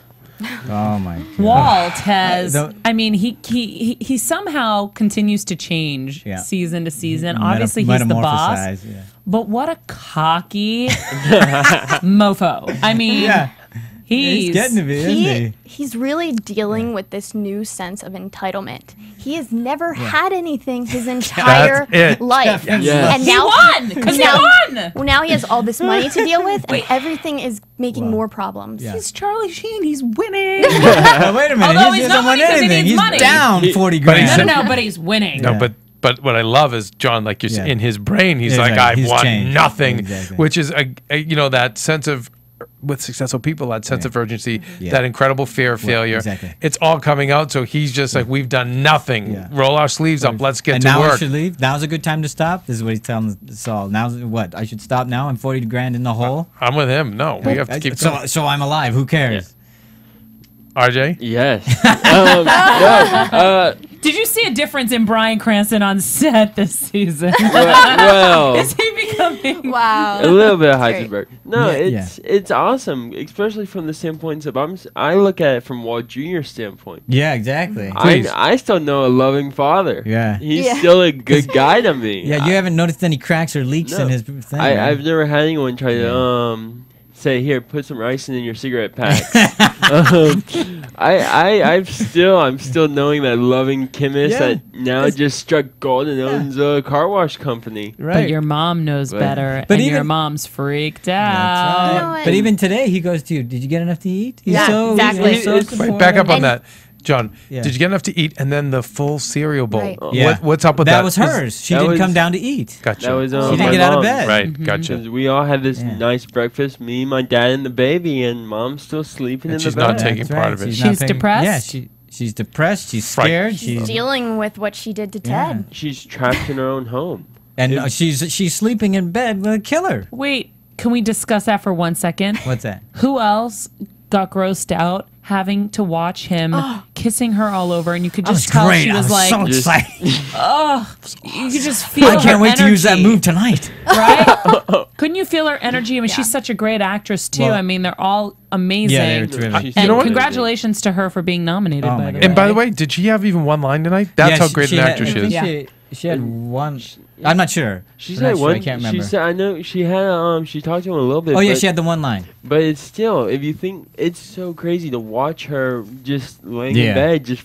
Oh my God. Walt has, Don't- he somehow continues to change season to season. Obviously, he's the boss. Metamorphosize, yeah. But what a cocky mofo. He's getting to be, isn't he? He's really dealing with this new sense of entitlement. He has never had anything his entire life. Yes. And He now won! 'Cause he won! Well, now he has all this money to deal with, and everything is making more problems. Yeah. He's Charlie Sheen. He's winning. Oh, wait a minute. Although he he's hasn't not won winning 'cause he anything. needs He's money. down 40 But he grand. said- No, but he's winning. No, but what I love is John, like you're in his brain, he's Exactly. like, I've He's won changed. nothing, Exactly. which is that sense of, with successful people, that sense of urgency, Yeah. that incredible fear of failure. exactly. It's all coming out. So he's just like, we've done nothing. Yeah. Roll our sleeves up. Let's get and to now work. I should leave. Now's a good time to stop. This is what he's telling Saul. Now's what I should stop now. I'm 40 grand in the hole. I'm with him. No, we have to keep going. So I'm alive. Who cares? RJ? Yes. Did you see a difference in Bryan Cranston on set this season? Well, Is he becoming? Wow. a little bit of That's great. Heisenberg. No, Yeah, it's awesome, especially from the standpoint of I look at it from Walt Jr. standpoint. Yeah, exactly. I still know a loving father. Yeah. He's Yeah. still a good guy to me. Yeah, you haven't noticed any cracks or leaks in his thing. right? I've never had anyone try to say, here, put some ricin in your cigarette packs. I'm still knowing that loving chemist that now just struck gold and owns a car wash company. Right. But your mom knows better, But and your even- mom's freaked That's out. right. You know what? But even today, he goes to you, did you get enough to eat? He's Yeah, exactly. he's so Wait, supportive. Back up on And- that. John, Yeah. did you get enough to eat? And then the full cereal bowl. Right. Yeah. What's up with that? That was hers. She that didn't come was- down to eat. Gotcha. That was She my didn't get out of mom. bed. Right, gotcha. Because we all had this Yeah. nice breakfast, me, my dad, and the baby, and mom's still sleeping And in she's the not bed. taking That's part right. of it. She's She's not paying- depressed? Yeah, she's depressed. She's Fright. scared. She's She's dealing with what she did to Yeah. Ted. She's trapped in her own home. and she's sleeping in bed with a killer. Wait, can we discuss that for 1 second? What's that? Who else got grossed out having to watch him kissing her all over, and you could That was just tell great. she I was was like, so Just- excited. you could just feel. I can't her wait to use that energy, move tonight. right? Couldn't you feel her energy? I mean, she's such a great actress too. Well- I mean, they're all amazing. Yeah, they're terrific. She's And You know what? congratulations to her for being nominated. Oh by my the God. And by the way, did she have even one line tonight? That's Yeah, how she- great she an had- actress she I is. think she had one. I'm not sure. She I'm said not sure. one. I can't She remember. said, I know she had. She talked to him a little bit. Oh yeah, but, she had the one line. But it's still, if you think, it's so crazy to watch her just laying Yeah. in bed, just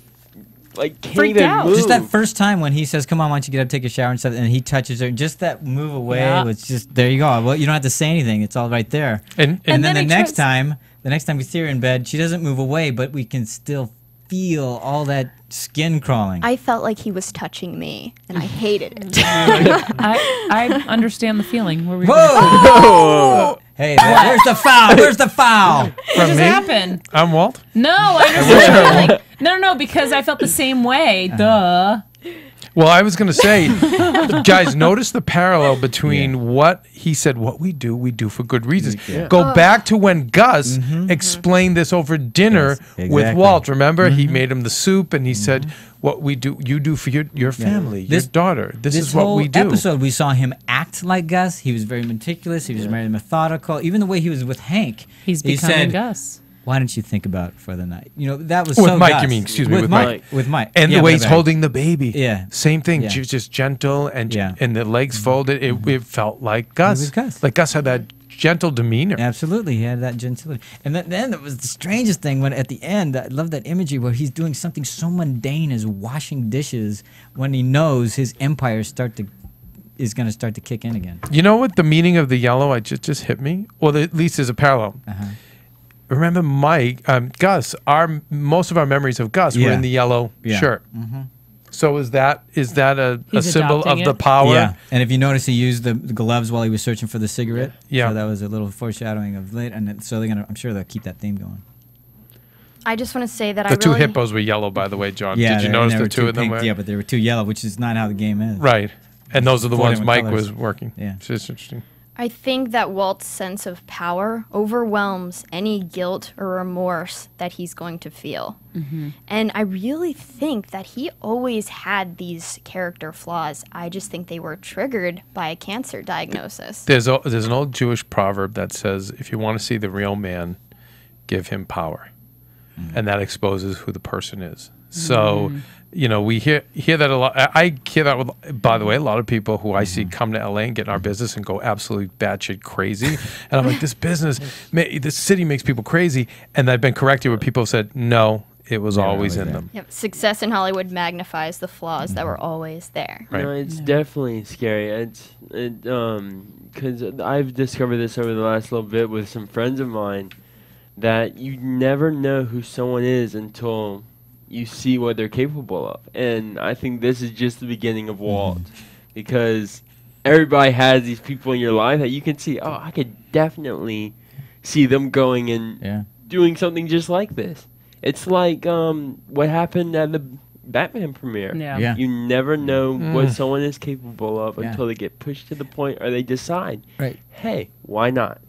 like can't Freaked even out. move. Just that first time when he says, "Come on, why don't you get up, take a shower and stuff," and he touches her, just that move away Yeah. was just there. You go. Well, you don't have to say anything; it's all right there. And And then then the he next tries- time we see her in bed, she doesn't move away, but we can still feel all that skin crawling. I felt like he was touching me, and I hated it. I understand the feeling. Where we Whoa! Hey, where's the foul? Where's the foul? What just me? happened? I'm Walt. No, I understand the feeling. No, because I felt the same way. Duh. Well, I was going to say, guys, notice the parallel between what he said, what we do for good reasons. Go back to when Gus explained this over dinner Yes, with exactly. Walt. Remember, he made him the soup, and he said, "What we do, you do for your family, This- your daughter. This is whole what we do." episode, we saw him act like Gus. He was very meticulous. He was very methodical. Even the way he was with Hank. He's he becoming said, Gus. "Why don't you think about it for the night?" You know, that was With so Mike, Gus. you mean? Excuse me, with Mike. With Mike. And Yeah, the way he's whatever. holding the baby. Yeah. Same thing. Yeah. She was just gentle and Yeah. and the legs folded. It felt like Gus. was Gus. Like Gus had that gentle demeanor. Absolutely, he had that gentility. And then it was the strangest thing when at the end, I love that imagery where he's doing something so mundane as washing dishes when he knows his empire is going to start to kick in again. You know what the meaning of the yellow? I just hit me. Well, at least there's a parallel. Remember Gus? Most of our memories of Gus were Yeah. in the yellow Yeah. shirt. So is that a He's symbol of adopting the it. power? Yeah, and if you notice, he used the gloves while he was searching for the cigarette. Yeah. So that was a little foreshadowing of later, and so I'm sure they'll keep that theme going. I just want to say that The I two really hippos were yellow, by the way, John. Yeah, Did you and notice they the were two of them pink, were? Yeah, but they were two yellow, which is not how the game is. Right. And those are the Four ones different Mike colors. was working. Yeah. It's just interesting. I think that Walt's sense of power overwhelms any guilt or remorse that he's going to feel. And I really think that he always had these character flaws. I just think they were triggered by a cancer diagnosis. There's an old Jewish proverb that says, if you want to see the real man, give him power. And that exposes who the person is. So, we hear that a lot. I hear that with, by the way, a lot of people who I see come to LA and get in our business and go absolutely batshit crazy. And I'm like, this city makes people crazy. And I've been corrected where people have said, no, it was always in them. Yep. Success in Hollywood magnifies the flaws that were always there. Right. No, it's definitely scary. Because I've discovered this over the last little bit with some friends of mine, that you never know who someone is until you see what they're capable of. And I think this is just the beginning of Walt, because everybody has these people in your life that you can see, oh, I could definitely see them going and doing something just like this. It's like what happened at the Batman premiere. Yeah. You never know what someone is capable of until they get pushed to the point or they decide, Right. hey, why not?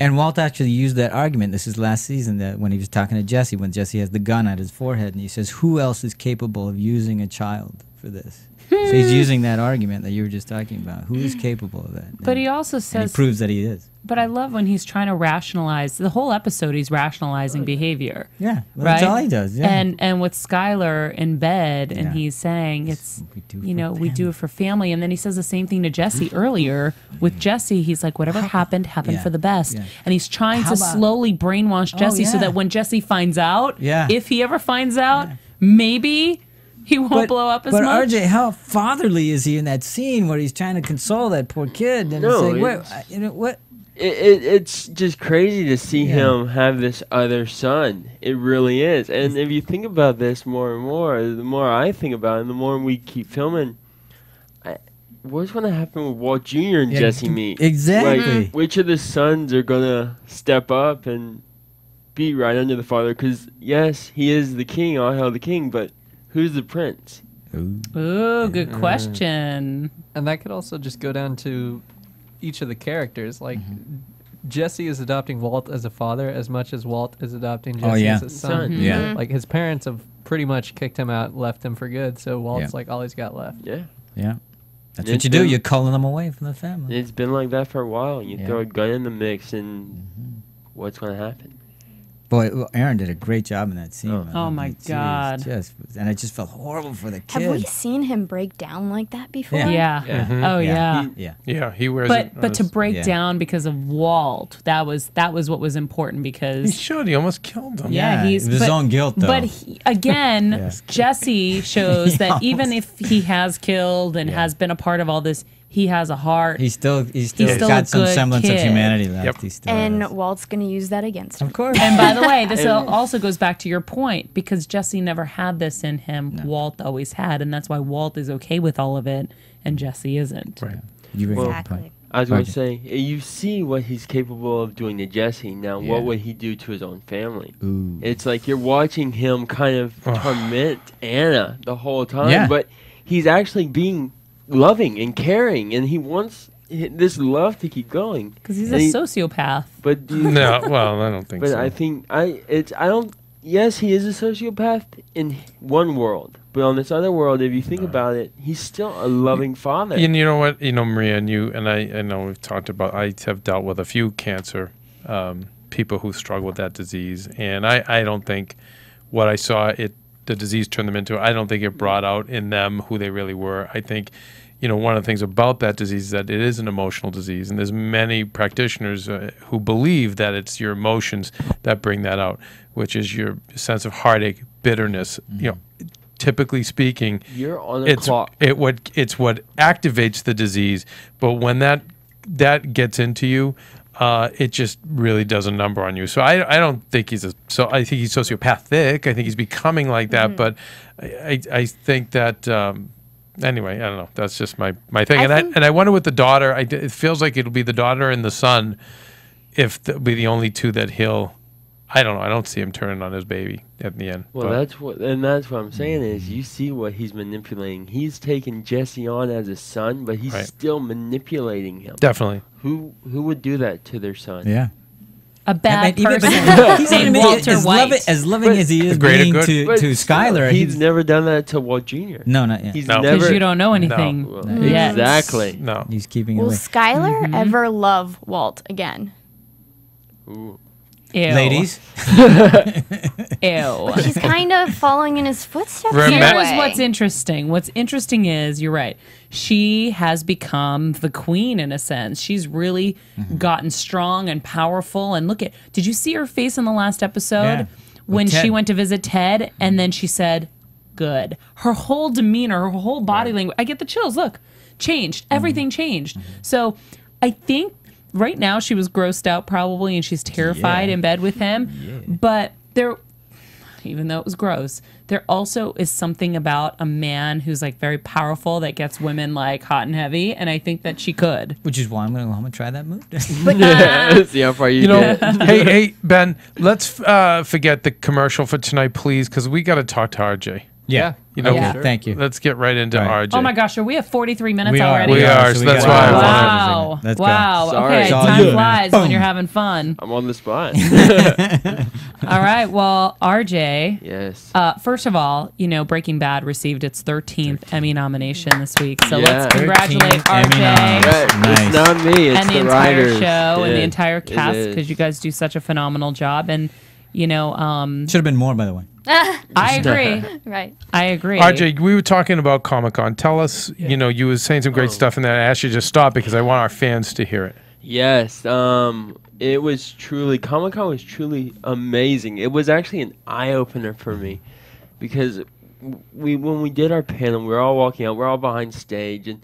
And Walt actually used that argument. This is last season that when he was talking to Jesse, when Jesse has the gun at his forehead, and he says, "Who else is capable of using a child for this?" So he's using that argument that you were just talking about. Who is capable of that? But And- he also and says, he proves that he is. but I love when he's trying to rationalize the whole episode. He's rationalizing behavior. Yeah, well, Right? that's all he does. Yeah. And with Skylar in bed, and Yeah. he's saying it's We do you for know we do it for family, and then he says the same thing to Jesse earlier. With Jesse, he's like, whatever happened Yeah. for the best, Yeah. and he's trying How to about- slowly brainwash Jesse so yeah. that when Jesse finds out, Yeah. if he ever finds out, maybe he won't blow up as but much. RJ, how fatherly is he in that scene where he's trying to console that poor kid and No, say, "What? it's- You know what?" It's just crazy to see him have this other son. It really is. And if you think about this more and more, the more I think about it, and the more we keep filming, what's going to happen with Walt Jr. and Yeah, Jesse meet? exactly. Like, which of the sons are going to step up and be right under the father? Because, yes, he is the king, all hail the king, but who's the prince? Ooh, good question. And that could also just go down to each of the characters. Like, Jesse is adopting Walt as a father as much as Walt is adopting Jesse yeah. as a son. Yeah. Like, his parents have pretty much kicked him out, left him for good, so Walt's like all he's got left. Yeah. Yeah. That's It's what you do. been- You're calling them away from the family. It's been like that for a while. You Yeah. throw a gun in the mix, and what's going to happen? Boy, well, Aaron did a great job in that scene. Oh. man. Oh, my Jeez, God. and I just felt horrible for the kid. Have we seen him break down like that before? Yeah. Yeah. Yeah. Oh yeah. Yeah. Yeah, he wears it. But to break yeah. down because of Walt, that was what was important He because should. He almost killed him. yeah, he's it was his own guilt, though. But again, Yeah. Jesse shows that He even if he has killed and Yeah. has been a part of all this, he has a heart. He's still still a got some good semblance of kid. humanity left. Yep. He still And has. Walt's going to use that against him. Of course. And by the way, this also goes back to your point because Jesse never had this in him. Walt always had, and that's why Walt is okay with all of it, and Jesse isn't. Right. You bring a good Exactly. point. I was going Roger. to say, you see what he's capable of doing to Jesse. Now, Yeah. what would he do to his own family? Ooh. It's like you're watching him kind of torment Anna the whole time, Yeah. but he's actually being loving and caring, and he wants this love to keep going. Because he's And a he- sociopath. But No, well, I don't think but so. I think I don't. Yes, he is a sociopath in one world, but on this other world, if you think about it, he's still a loving father. And you know what? You know, Maria, and you and I know we've talked about. I have dealt with a few cancer people who struggle with that disease, and I don't think what I saw the disease turned them into. I don't think it brought out in them who they really were. I think, you know, one of the things about that disease is that it is an emotional disease, and there's many practitioners who believe that it's your emotions that bring that out, which is your sense of heartache, bitterness. You know, typically speaking, You're on a it's clock. it's what activates the disease. But when that gets into you, it just really does a number on you. So I don't think I think he's sociopathic. I think he's becoming like that. But I think that. Anyway, I don't know. That's just my thing. And I wonder with the daughter. It feels like it'll be the daughter and the son, if they'll be the only two that he'll. I don't know. I don't see him turning on his baby at the end. Well, but- that's what I'm saying is you see what he's manipulating. He's taking Jesse on as a son, but he's Right. still manipulating him. definitely. Who would do that to their son? Yeah. A bad Even- person he's named admitted- Walter as White. loving But as he is the greater being good- to But Skylar, he's never done that to Walt Jr. no, not yet. He's No. never. Because you don't know anything Well, yet. Exactly. No. He's keeping Will away. Skylar ever love Walt again? Ooh. Ew. Ladies, Ew. She's kind of following in his footsteps. in a Here's way. what's interesting. What's interesting is, you're right, she has become the queen in a sense. She's really gotten strong and powerful. And look at, did you see her face in the last episode? Yeah. With When she Ted. went to visit Ted and then she said, good. Her whole demeanor, her whole body language, I get the chills, look, changed. Everything changed. So I think right now she was grossed out probably and she's terrified Yeah. in bed with him. But there, even though it was gross, there also is something about a man who's like very powerful that gets women like hot and heavy, and I think that she could. which is why I'm going to go home and try that move. See how far you You know, get. hey, Ben, let's forget the commercial for tonight, please, because we got to talk to RJ. Yeah. You know, Yeah. Thank you. let's get right into Right. RJ. Oh my gosh, are we at 43 minutes We are. already? We are, so that's why I wanted Wow. Let's go. Wow. Sorry. Okay, It's all time you, man. flies Boom. when you're having fun. I'm on the spot. All right. Well, RJ, Yes. first of all, you know, Breaking Bad received its 13th Emmy nomination this week. So Yeah. let's congratulate 13 Emmy RJ noms. Right. Nice. It's not me. It's and the the entire writers. show and the Yeah, entire it cast is. because you guys do such a phenomenal job. And, you know, Should have been more, by the way. I agree. Right. I agree. RJ, we were talking about Comic-Con. Tell us, you know, you were saying some great stuff in there. I asked you to stop because I want our fans to hear it. Yes, it was truly, Comic-Con was truly amazing. It was actually an eye-opener for me because when we did our panel, we were all walking out, we're all behind stage, and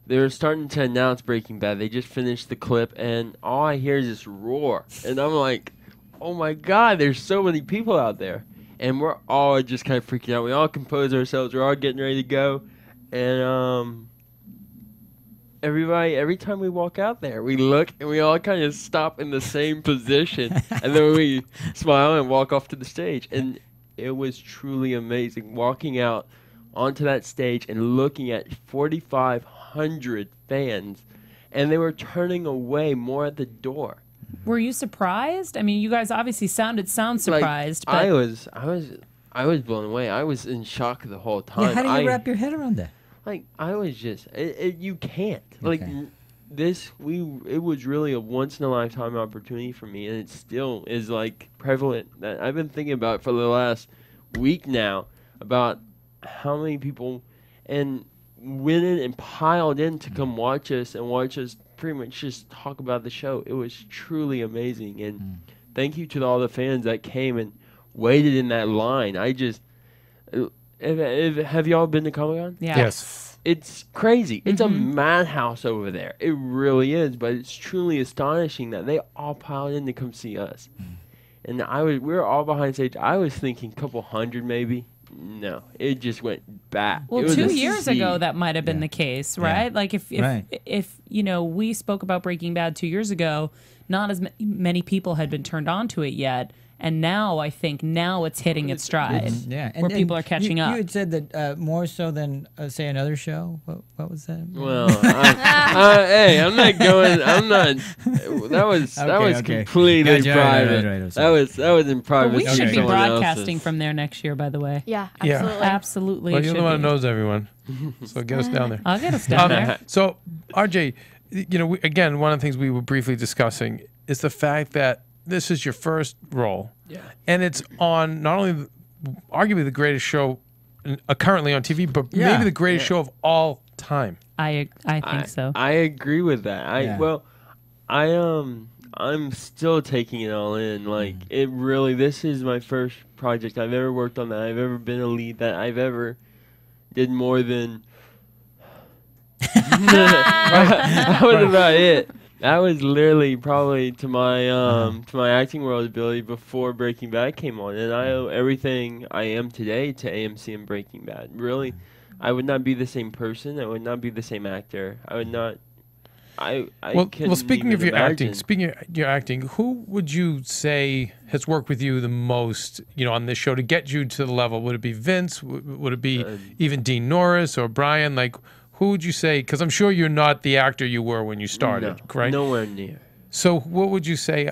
they were starting to announce Breaking Bad. They just finished the clip, and all I hear is this roar, and I'm like, oh my God, there's so many people out there. And we're all just kind of freaking out. We all compose ourselves. We're all getting ready to go, and everybody, every time we walk out there, we look and we all kind of stop in the same position, and then we smile and walk off to the stage. And it was truly amazing walking out onto that stage and looking at 4,500 fans, and they were turning away more at the door. Were you surprised? I mean, you guys obviously sound surprised, but I was blown away. I was in shock the whole time. Yeah, how do you wrap your head around that? Like, I was just, you can't. Okay. Like, it was really a once-in-a-lifetime opportunity for me, and it still is, like, prevalent. That I've been thinking about it for the last week now, about how many people went in and piled in to come watch us and watch us pretty much just talk about the show. It was truly amazing, and thank you to all the fans that came and waited in that line. I just... have y'all been to Comic-Con? yeah. Yes. It's crazy. It's a madhouse over there. It really is. But it's truly astonishing that they all piled in to come see us. And we were all behind stage. I was thinking a couple hundred maybe. No, it just went back. Well, It was 2 a years sea. ago, that might have been the case, right? Like if Right. if you know, we spoke about Breaking Bad 2 years ago, not as many people had been turned on to it yet. And now I think it's hitting its stride. Yeah, where people are catching up. You had said that more so than say another show. What was that? Well, hey, I'm not going. I'm not. That was Okay. completely Gotcha, private. right. That was in But private. we to should be someone broadcasting else's. from there next year, by the way. Yeah, Yeah. absolutely. Absolutely. Well, it you're the should one who be. knows everyone. So get us down there. I'll get us down there. So, RJ, you know, again, one of the things we were briefly discussing is the fact that this is your first role. Yeah. And it's on not only, arguably, the greatest show currently on TV, but Yeah. maybe the greatest show of all time. I think so. I agree with that. Yeah. I'm still taking it all in. Like, it really, this is my first project I've ever worked on, that I've ever been a lead, that I've ever did more than. That was about it. That was literally probably to my acting world ability before Breaking Bad came on, and I owe everything I am today to AMC and Breaking Bad. Really, I would not be the same person. I would not be the same actor. I would not. Well, speaking of your acting, who would you say has worked with you the most, you know, on this show to get you to the level? Would it be Vince? Would it be even Dean Norris or Brian? Like, who would you say? Because I'm sure you're not the actor you were when you started, correct? Nowhere near. So what would you say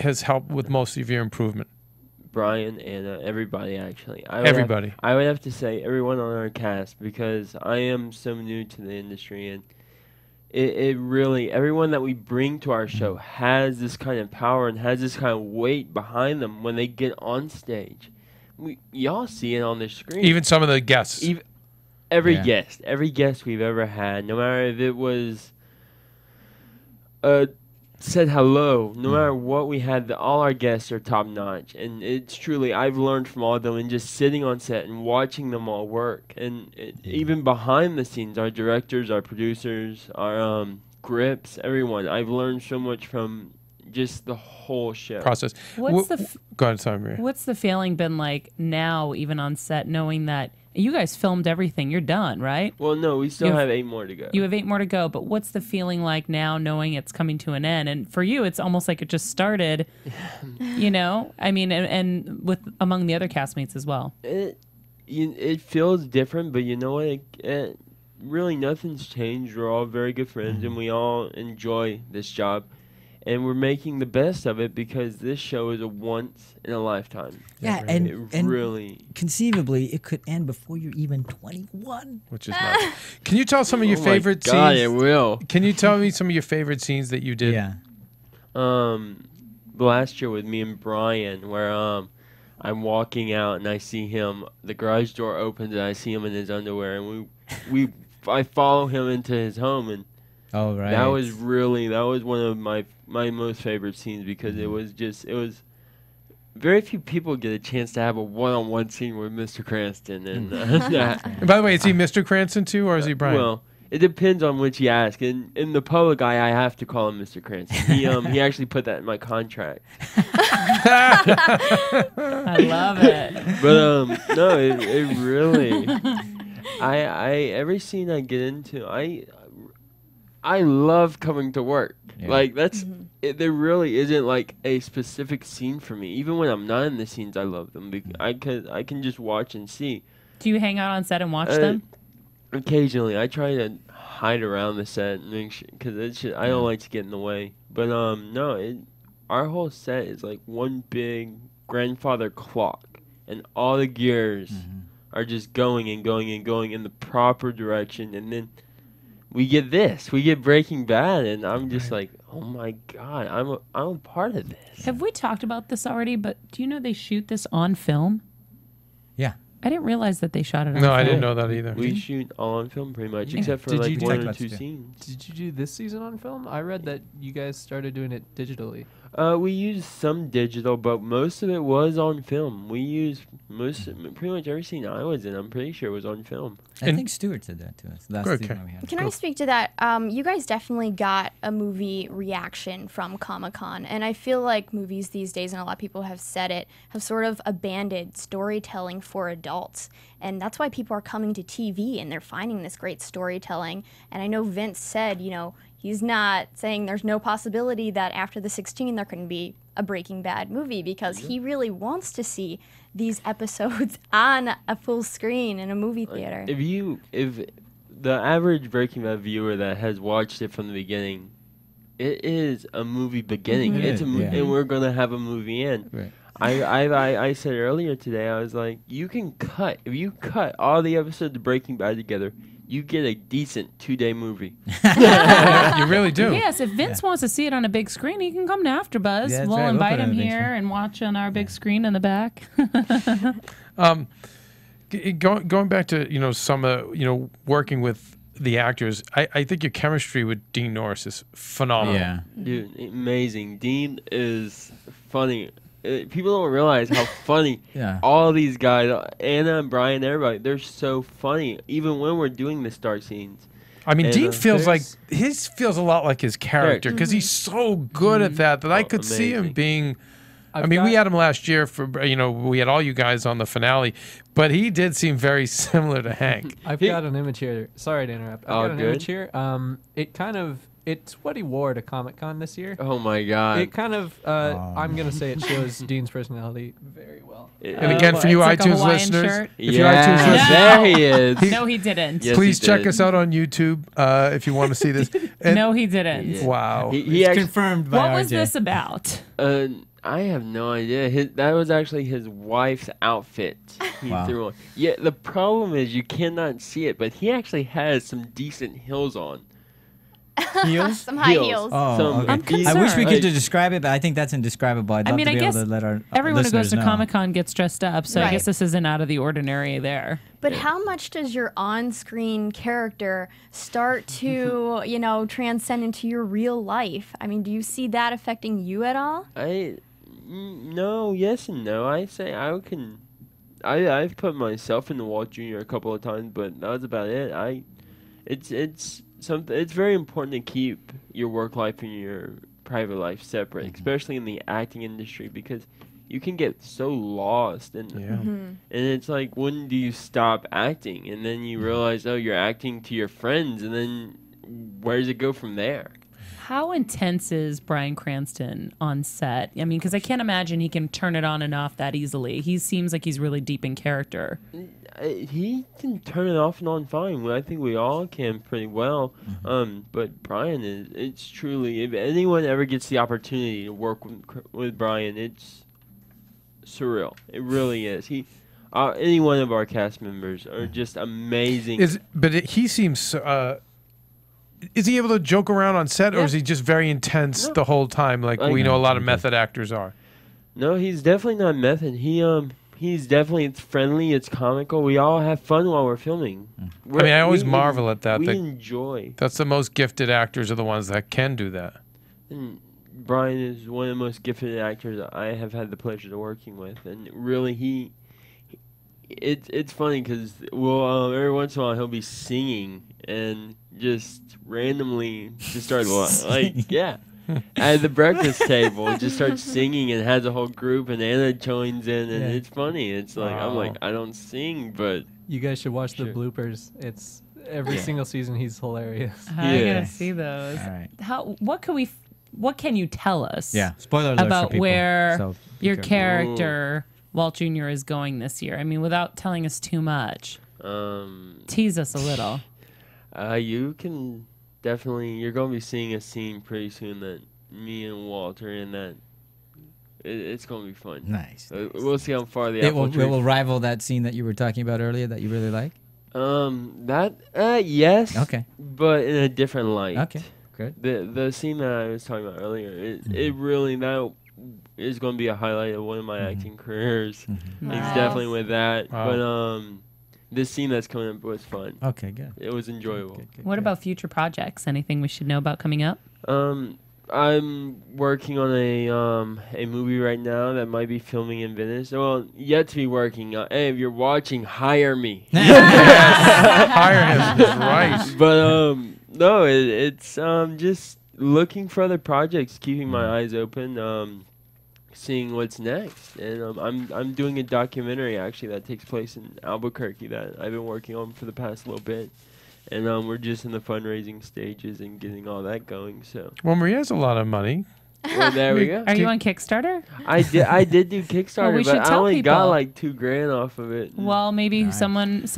has helped with most of your improvement? Brian and everybody, actually. Everybody. I would have to say everyone on our cast, because I am so new to the industry, and it really, everyone that we bring to our show has this kind of power and has this kind of weight behind them when they get on stage. Y'all see it on the screen. Even some of the guests. Every guest we've ever had, no matter if it was said hello, no matter what we had, all our guests are top notch, and it's truly, I've learned from all of them, and just sitting on set and watching them all work, and even behind the scenes, our directors, our producers, our grips, everyone, I've learned so much from just the whole show process. What's Go ahead, sorry, Maria. What's the feeling been like now, even on set, knowing that you guys filmed everything? You're done, right? Well, no, we still have 8 more to go. You have 8 more to go, but what's the feeling like now, knowing it's coming to an end? And for you, it's almost like it just started. You know, I mean, and with among the other castmates as well. it feels different, but you know what? Really, nothing's changed. We're all very good friends, and we all enjoy this job. And we're making the best of it because this show is a once in a lifetime. Yeah, and really, conceivably, it could end before you're even 21. Which is nuts. Can you tell some of your favorite scenes? God, scenes? it will. Can you tell me some of your favorite scenes that you did? Yeah. Last year with me and Brian, where I'm walking out and I see him. The garage door opens and I see him in his underwear, and I follow him into his home, and that was one of my most favorite scenes because it was very few people get a chance to have a one-on-one scene with Mr. Cranston, and And by the way, is he Mr. Cranston too, or is he Brian? Well, it depends on which you ask. In the public eye, I have to call him Mr. Cranston. He actually put that in my contract. I love it. But no, it really. Every scene I get into, I love coming to work. Yeah. Like there really isn't like a specific scene for me. Even when I'm not in the scenes, I love them because I can just watch and see. Do you hang out on set and watch them? Occasionally, I try to hide around the set and make sure because I don't like to get in the way. But no, our whole set is like one big grandfather clock, and all the gears are just going and going and going in the proper direction, and then we get Breaking Bad, and I'm just like, oh my God, I'm a part of this. Have we talked about this already? But do you know they shoot this on film? Yeah. I didn't realize that they shot it on film. No, I didn't know that either. We shoot all on film pretty much, except for Did like you one or two scenes. Did you do this season on film? I read that you guys started doing it digitally. We used some digital, but most of it was on film. We used pretty much every scene I was in. I'm pretty sure it was on film. I think Stuart said that to us. Last season we had. Can I speak to that? You guys definitely got a movie reaction from Comic-Con, and I feel like movies these days, and a lot of people have said it, have sort of abandoned storytelling for adults. And that's why people are coming to TV, and they're finding this great storytelling. And I know Vince said, he's not saying there's no possibility that after the 16 there can be a Breaking Bad movie because he really wants to see these episodes on a full screen in a movie theater. If the average Breaking Bad viewer that has watched it from the beginning, it is a movie beginning. It's a and we're gonna have a movie end. Right. I said earlier today, I was like, if you cut all the episodes of Breaking Bad together, you get a decent 2-day movie. You really do. Yes, if Vince wants to see it on a big screen, he can come to AfterBuzz. Yeah, we'll right. invite We'll put it on him a big here screen. and watch on our big screen in the back. Going back to some working with the actors, I think your chemistry with Dean Norris is phenomenal. Yeah. Dude, amazing. Dean is funny. People don't realize how funny all these guys, Anna and Brian, everybody, they're so funny, even when we're doing the start scenes. I mean, And, Dean feels a lot like his character because he's so good at that I could see him amazing. being. We had him last year for we had all you guys on the finale, but he did seem very similar to Hank. I've got an image here. Sorry to interrupt. I've got an image here. It's what he wore to Comic-Con this year. Oh my God. It kind of, I'm going to say it shows Dean's personality very well. And again, for you It's like a iTunes Hawaiian listeners, shirt. if you're iTunes listeners, there he is. No, he didn't. Yes, please he check did. us out on YouTube if you want to see this. And No, he didn't. wow. He It's actually, confirmed by What RJ. was this about? I have no idea. That was actually his wife's outfit he Wow. threw on. Yeah, the problem is you cannot see it, but he actually has some decent heels on. Heels? Some high heels. Oh, Some okay. I'm I wish we could Like- describe it, but I think that's indescribable. I'd love mean, to I be able guess to let our Everyone who goes listeners to know. Comic-Con gets dressed up, so I Right. guess this isn't out of the ordinary there. But how much does your on-screen character start to, transcend into your real life? I mean, do you see that affecting you at all? No, yes and no. I say I've put myself in the Walt Jr. a couple of times, but that was about it. It's very important to keep your work life and your private life separate, especially in the acting industry, because you can get so lost and it's like, when do you stop acting? And then you realize, oh, you're acting to your friends, and then where does it go from there? How intense is Bryan Cranston on set? I mean, because I can't imagine he can turn it on and off that easily. He seems like he's really deep in character. He can turn it off and on fine. I think we all can pretty well. But Bryan it's truly, if anyone ever gets the opportunity to work with Bryan, it's surreal. It really is. Any one of our cast members are just amazing. He seems... is he able to joke around on set, or is he just very intense the whole time, like we know a lot of method actors are? No, he's definitely not method. He's definitely, it's friendly, it's comical. We all have fun while we're filming. I always marvel at that. We enjoy. That's the most gifted actors are the ones that can do that. And Bryan is one of the most gifted actors I have had the pleasure of working with, and really it's funny because every once in a while he'll be singing and just randomly just start at the breakfast table just starts singing and has a whole group, and Anna joins in, and it's funny. It's like I'm like, I don't sing, but you guys should watch the bloopers. It's every single season he's hilarious. I gotta see those. All right. What can you tell us? Yeah, spoiler alert about for people, where so your character Walt Jr. is going this year. I mean, without telling us too much. Tease us a little. You can definitely. You're going to be seeing a scene pretty soon that me and Walt are in. That it's going to be fun. Nice. We'll see how far the it will rival that scene that you were talking about earlier that you really like. Yes. Okay. But in a different light. Okay. Good. The scene that I was talking about earlier, it really that is going to be a highlight of one of my acting careers. Wow. It's definitely with that. Wow. But this scene that's coming up was fun. Okay, good. It was enjoyable. Good, What about future projects? Anything we should know about coming up? I'm working on a movie right now that might be filming in Venice. Well, yet to be working. Hey, if you're watching, hire me. Hire him, right? But no, it's just looking for other projects, keeping my eyes open, seeing what's next. And I'm doing a documentary actually that takes place in Albuquerque that I've been working on for the past little bit. And we're just in the fundraising stages and getting all that going. So Well, Maria has a lot of money. well, there we go. Are you on Kickstarter? I did do Kickstarter, we should but I tell only got people. like $2,000 off of it. Well, maybe some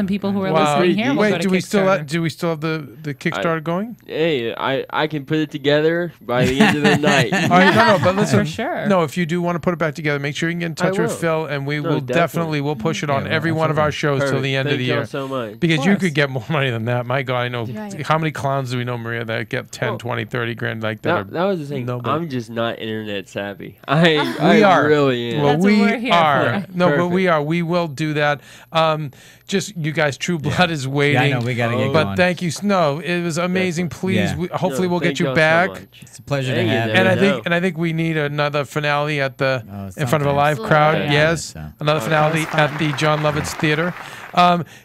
people who are Wow. listening here will go Wait, to do we still Kickstarter. do we still have the Kickstarter going? Hey, I can put it together by the end of the night. All right, no, but listen. For sure. No, if you do want to put it back together, make sure you can get in touch with will. Phil, and we No, will definitely. we'll push it on Yeah, every one of our shows till Perfect. the end Thank of the y'all year. so much. Because you course. could get more money than that. My God, I know Right. how many clowns do we know, Maria, that get 10, 20, 30 grand like that? That was the thing. Nobody. I'm just not internet savvy. We I are. really am. Well, That's what we we're here are. for. No, but Perfect. we are. We will do that. Just you guys, True Blood is waiting. Yeah, I know we gotta get But going. thank you. No, it was amazing. Definitely. Please, Yeah. hopefully No, we'll get thank you y'all so back. much. It's a pleasure Hey, to you have never you. know. And I think we need another finale at the Oh, in front of a live sometimes. crowd. Yeah. Yes, So. another finale that was at the John Lovitz Theater.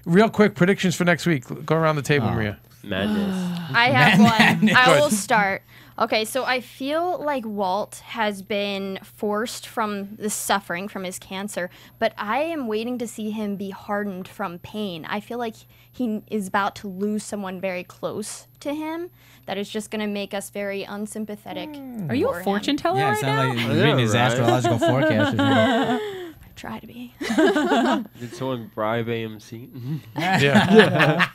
Real quick predictions for next week. Go around the table, Maria. Madness. I have one. I Good. will start. Okay, so I feel like Walt has been forced from the suffering from his cancer, but I am waiting to see him be hardened from pain. I feel like he is about to lose someone very close to him that is just going to make us very unsympathetic. Are you for a him. fortune teller Yeah, it right sounds now? like I you're know, reading his right? astrological forecast. Or something. I try to be. Did someone bribe AMC? Yeah,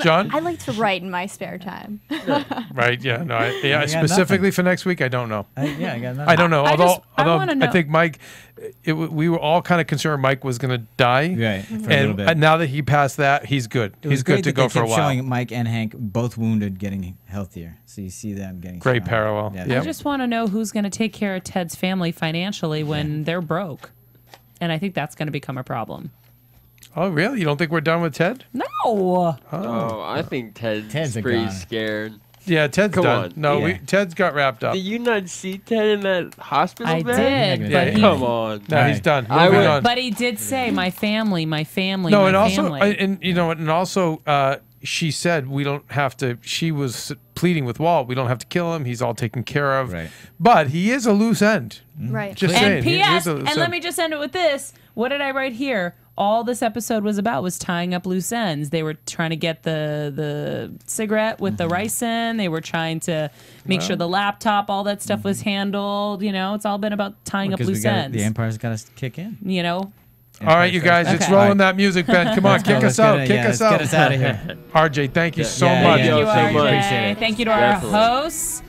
John? I like to write in my spare time. right. Yeah, no. got Specifically for next week, I don't know. I got nothing. I don't know. I Although, just- I wanna I know. think Mike, we were all kind of concerned Mike was going to die. Right, for a little bit. And now that he passed that, he's good. It was He's great good to that go they for a kept while. showing Mike and Hank both wounded, getting healthier. So you see them getting Great stronger. parallel. Yeah, Yep. I just want to know who's going to take care of Ted's family financially when they're broke. And I think that's going to become a problem. Oh, really? You don't think we're done with Ted? No. Oh, I think Ted's a pretty goner. scared. Yeah, Ted's Come done. on. No, Yeah. Ted's got wrapped up. Did you not see Ted in that hospital I bed? did, Yeah, but he, Come on. No, he's Right. done. I Moving would- on. but he did say, my family, my family, No, my and also, family. and you know, and also, she said we don't have to. She was pleading with Walt. We don't have to kill him. He's all taken care of. Right. But he is a loose end. Right. Just And saying. he is P.S. a loose And end. let me just end it with this. What did I write here? all this episode was about was tying up loose ends. They were trying to get the cigarette with the rice in. They were trying to make sure the laptop, all that stuff was handled. You know, it's all been about tying up loose ends. The Empire's got to kick in. You know. All right, you guys, it's rolling that music, Ben. Come on, kick us out. Kick us out. Get us out of here. RJ, thank you so much. Thank you, RJ. Appreciate it. Thank you to our hosts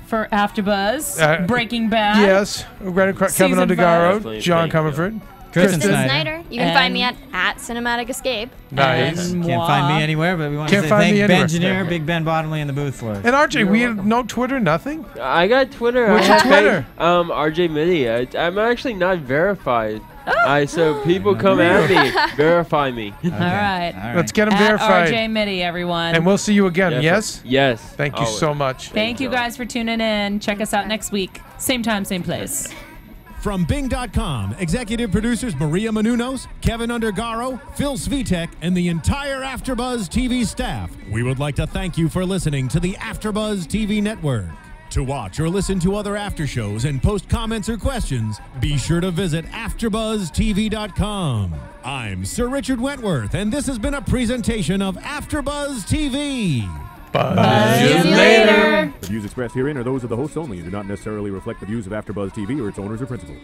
for AfterBuzz, Breaking Bad. Yes, Keven Undergaro, John Comerford, Kristen Snyder. You can find me at Cinematic Escape. Nice. Can't find me anywhere, but we want to say thank Ben Jr., Big Ben Bottomley in the booth for us. And RJ, we have no Twitter, nothing? I got Twitter. What's your Twitter? RJ Mitte. I'm actually not verified. So people come at me, verify me. Okay. All right. Let's get them at verified. RJ Mitte, everyone. And we'll see you again, yes? Yes. Thank you so much. Thank you guys for tuning in. Check us out next week. Same time, same place. From Bing.com, executive producers Maria Menounos, Keven Undergaro, Phil Svitek, and the entire AfterBuzz TV staff, we would like to thank you for listening to the AfterBuzz TV network. To watch or listen to other after shows and post comments or questions, be sure to visit AfterBuzzTV.com. I'm Sir Richard Wentworth, and this has been a presentation of AfterBuzz TV. Buzz you later. The views expressed herein are those of the hosts only and do not necessarily reflect the views of AfterBuzz TV or its owners or principals.